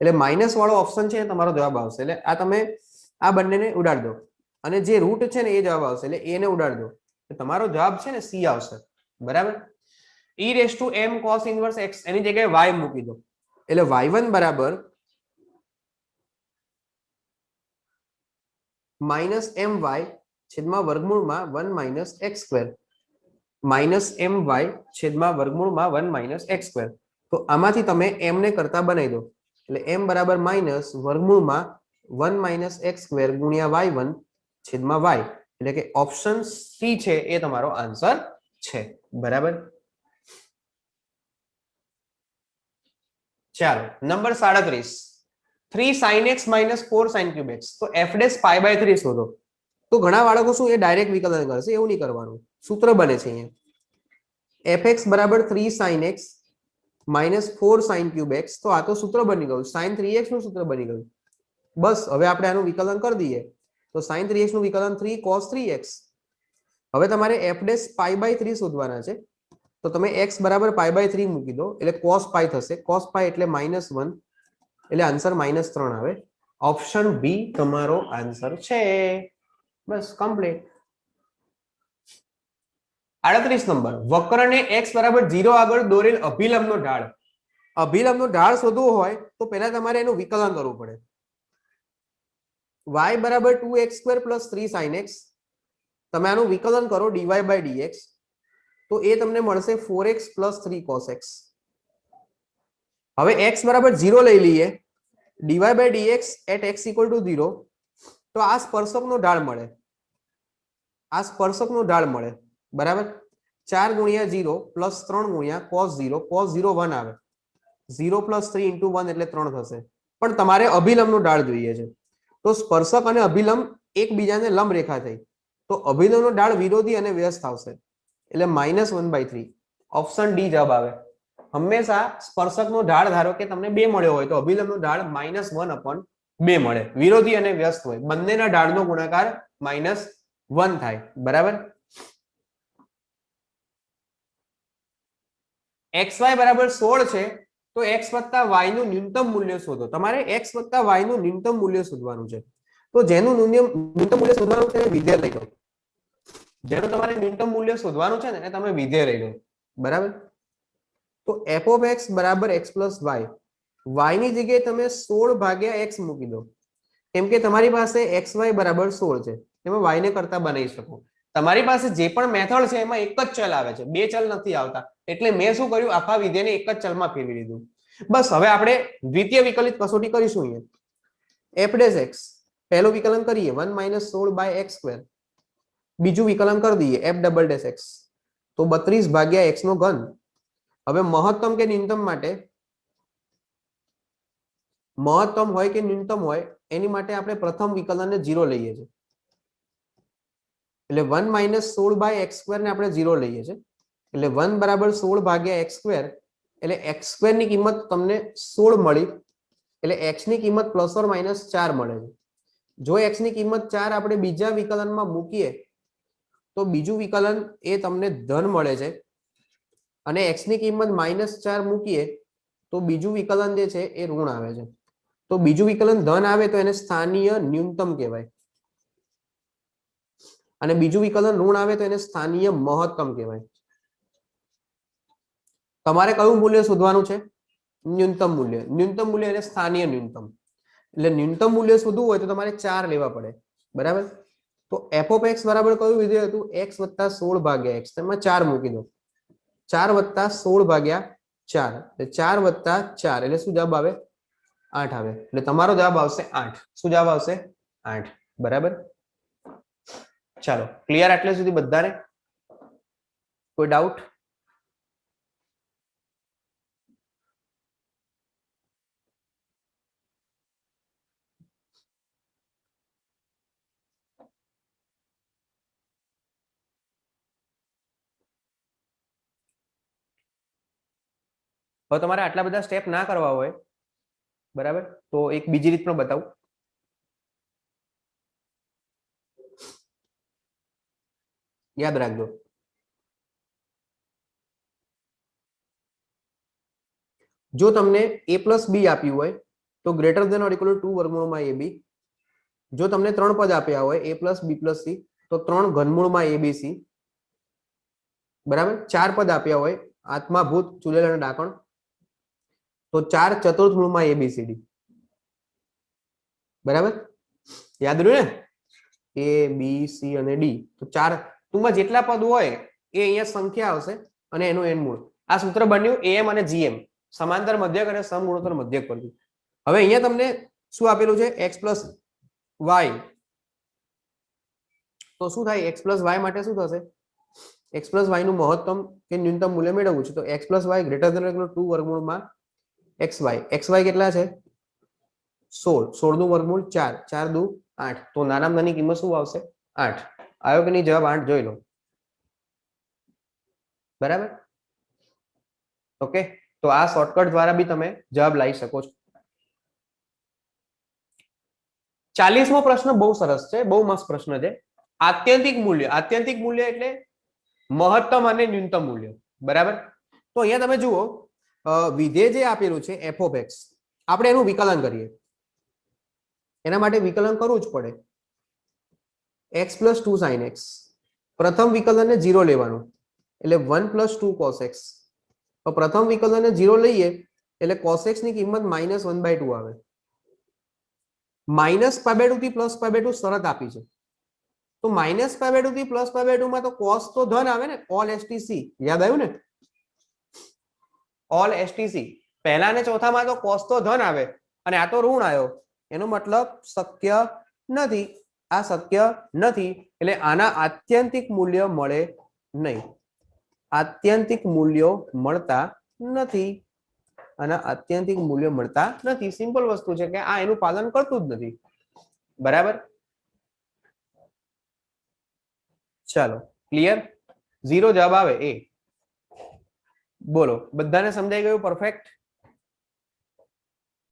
એટલે માઇનસ વાળો ઓપ્શન છે તમારો જવાબ આવશે. એટલે આ તમે આ બંનેને ઉડાડ દો અને જે રૂટ છે ને એ જવાબ આવશે, એટલે a ને ઉડાડ દો, તમારો જવાબ છે ને સી આવશે, બરાબર. e⁻m cos ઇનવર્સ x એની જગ્યાએ y મૂકી દો, એટલે y1 બરાબર -my છેદમાં વર્ગમૂળમાં 1 - x², -my છેદમાં વર્ગમૂળમાં 1 - x². તો આમાંથી તમે m ને કરતા બનાવી દો, એટલે m બરાબર માઇનસ વર્ગમૂળમાં 1 - x² ગુણ્યા y1 છેદમાં y. એટલે કે ઓપ્શન સી છે એ તમારો આન્સર છે, બરાબર. ચાલો number 37, 3 sin x - 4 sin³ x. તો f' π/3 શોધો. તો ઘણા બાળકો શું એ ડાયરેક્ટ વિકલન કરશે, એવું નહીં કરવાનું, સૂત્ર બને છે અહીંયા. fx બરાબર 3 sin x - 4 sin³ x. તો આ તો સૂત્ર બની ગયું, sin 3x નું સૂત્ર બની ગયું. બસ હવે આપણે આનું વિકલન કરી દઈએ તો sin 3x નું વિકલન 3 cos 3x. હવે તમારે f' π/3 શોધવાના છે, તો તમે x બરાબર π/3 મૂકી દો, એટલે cos π થશે. cos π એટલે -1, એટલે આન્સર -3 આવે. ઓપ્શન બી તમારો આન્સર છે, બસ, કમ્પ્લીટ. 38 નંબર, વક્રને x બરાબર 0 આગળ દોરેલ અભિલંબનો ઢાળ. અભિલંબનો ઢાળ શોધવો હોય તો પહેલા તમારે એનું વિકલન કરવું પડે. y બરાબર 2x² + 3 sin x. તમે આનું વિકલન કરો dy/dx, તો એ તમને મળશે 4x + 3 cos x. હવે x બરાબર 0 લઈ લઈએ, dy by dx at x equal to 0, તો આ સ્પર્શકનો ઢાળ મળે, આ સ્પર્શકનો ઢાળ મળે, બરાબર. 4 ગુણ્યા 0 પ્લસ 3 ગુણ્યા cos 0, cos 0 1 આવે, 0 પ્લસ 3 ઇન્ટુ 1 એટલે 3 થશે. પણ તમારે અભિલંબનો ઢાળ જોઈએ છે, તો સ્પર્શક અને અભિલંબ એકબીજાને લંબ રેખા થઈ, તો અભિલંબનો ઢાળ વિરોધી અને વ્યસ્ત આવશે, એટલે -1/3. ઓપ્શન ડી જવાબ આવે. હંમેશા સ્પર્શકનો ઢાળ ધારો કે તમને 2 મળ્યો હોય તો અભિલંબનો ઢાળ -1/2 મળે, વિરોધી અને વ્યસ્ત હોય બંનેના ઢાળનો ગુણાકાર -1 થાય, બરાબર. xy બરાબર 16 છે, તો x વત્તા y નું ન્યૂનતમ મૂલ્ય શોધો. તમારે x વત્તા y નું ન્યૂનતમ મૂલ્ય શોધવાનું છે, તો જેનું ન્યૂનતમ મૂલ્ય શોધવાનું છે વિધેય લઈ લો. જેનું તમારે ન્યૂનતમ મૂલ્ય શોધવાનું છે ને એ તમે વિધેય લઈ લો, બરાબર. તો f of x બરાબર x plus y, y ની જગ્યાએ તમે 16 ભાગ્યા x મૂકી દો, કેમ કે તમારી પાસે xy બરાબર 16 છે, એમાં y ને કરતા બનાવી શકો. તમારી પાસે જે પણ મેથડ છે એમાં એક જ ચલ આવે છે, બે ચલ નથી આવતા, એટલે મેં શું કર્યું, આખા વિધેયને એક જ ચલમાં ફેરવી દીધું. બસ હવે આપણે દ્વિતીય વિકલિત કસોટી કરીશું. અહીંયા f dash x પહેલું વિકલન કરીએ 1 - 16/x², બીજું વિકલન કરી દઈએ f double dash x, તો 32 ભાગ્યા x નો ઘન. હવે મહત્તમ કે ન્યૂનતમ માટે, મહત્તમ હોય કે ન્યૂનતમ હોય એની માટે આપણે પ્રથમ વિકલનને 0 લઈએ છીએ, એટલે 1 - 16/x² ને આપણે 0 લઈએ છીએ, એટલે 1 બરાબર 16 ભાગ્યા x², એટલે x² ની કિંમત તમને 16 મળી, એટલે x ની કિંમત ±4 મળે છે. જો x ની કિંમત 4 આપણે બીજા વિકલનમાં મૂકીએ તો બીજું વિકલન એ તમને ધન મળે છે, અને x ની કિંમત -4 મૂકીએ તો બીજું વિકલન જે છે એ ઋણ આવે છે. તો બીજું વિકલન ધન આવે તો એને સ્થાનીય ન્યૂનતમ કહેવાય, અને બીજું વિકલન ઋણ આવે તો એને સ્થાનીય મહત્તમ કહેવાય. તમારે કયું મૂલ્ય શોધવાનું છે? ન્યૂનતમ મૂલ્ય. ન્યૂનતમ મૂલ્ય એટલે સ્થાનીય ન્યૂનતમ, એટલે ન્યૂનતમ મૂલ્ય શોધવું હોય તો તમારે 4 લેવા પડે, બરાબર. તો f of x બરાબર કયું વિધેય હતું? x + 16/x, તેમાં 4 મૂકી દો, 4 + 16/4, એટલે 4 + 4 એટલે શું જવાબ આવે? 8 આવે. એટલે તમારો જવાબ આવશે 8. શું જવાબ આવશે? 8, બરાબર. ચાલો, ક્લિયર આટલે સુધી બધાને? કોઈ ડાઉટ? હવે તમારે આટલા બધા સ્ટેપ ના કરવા હોય, બરાબર, તો એક બીજી રીત પણ બતાવું. યાદ રાખજો, જો તમને a + b આપ્યું હોય તો greater than or equal to 2 √ ab. જો તમને 3 પદ આપ્યા હોય a + b + c, તો 3 ઘનમૂળમાં abc, બરાબર. 4 પદ આપ્યા હોય આત્મા ભૂત ચુડેલ અને ડાકણ, તો 4 ચતુર્થમૂળમાં abcd, બરાબર. યાદ રહ્યું ને? a b c અને d, તો 4 ટૂંકમાં જેટલા પદ હોય એ અહીંયા સંખ્યા આવશે અને એનું n મૂળ. આ સૂત્ર બન્યું am અને gm, સમાંતર મધ્યક અને સમગુણોત્તર મધ્યક પરથી. હવે અહીંયા તમને શું આપેલું છે? x + y, તો શું થાય? x + y માટે શું થશે? x + y નું મહત્તમ કે ન્યૂનતમ મૂલ્ય મેળવવું છે, તો x + y greater than or equal to 2 √ xy. xy કેટલા છે? 16, 16 નું વર્ગમૂળ 4, 4 દુ 8, તો નાનામાં નાની કિંમત શું આવશે? 8. આવ્યો કે નહીં જવાબ? 8 જોઈ લો, બરાબર. ઓકે, તો આ શોર્ટકટ દ્વારા બી તમે જવાબ લાવી શકો છો. 40મો પ્રશ્ન બહુ સરસ છે, બહુ મસ્ત પ્રશ્ન છે. આત્યંતિક મૂલ્ય. આત્યંતિક મૂલ્ય એટલે મહત્તમ અને ન્યૂનતમ મૂલ્ય, બરાબર. તો અહીંયા તમે જુઓ, વિધેય જે આપેલું છે f of x, આપણે એનું વિકલન કરીએ. એના માટે વિકલન કરવું જ પડે. x + 2 sin x, પ્રથમ વિકલનને 0 લેવાનું, એટલે 1 + 2 cos x. તો પ્રથમ વિકલનને 0 લઈએ એટલે cos x ની કિંમત -1/2 આવે. -π/2 થી +π/2 શરત આપી છે, તો -π/2 થી +π/2 માં તો cos તો ધન આવે ને, all stc. યાદ આવ્યું ને? all stc. પહેલા અને ચોથામાં તો cos તો ધન આવે અને આ તો ઋણ આવ્યો, એનો મતલબ શક્ય નથી, આ શક્ય નથી, એટલે આના આત્યંતિક મૂલ્ય મળે નહીં, આત્યંતિક મૂલ્યો મળતા નથી, આના આત્યંતિક મૂલ્યો મળતા નથી. સિમ્પલ વસ્તુ છે કે આ એનું પાલન કરતું જ નથી. બરાબર, ચાલો ક્લિયર, 0 જવાબ આવે એ. બોલો, બધાને સમજાઈ ગયું? પરફેક્ટ.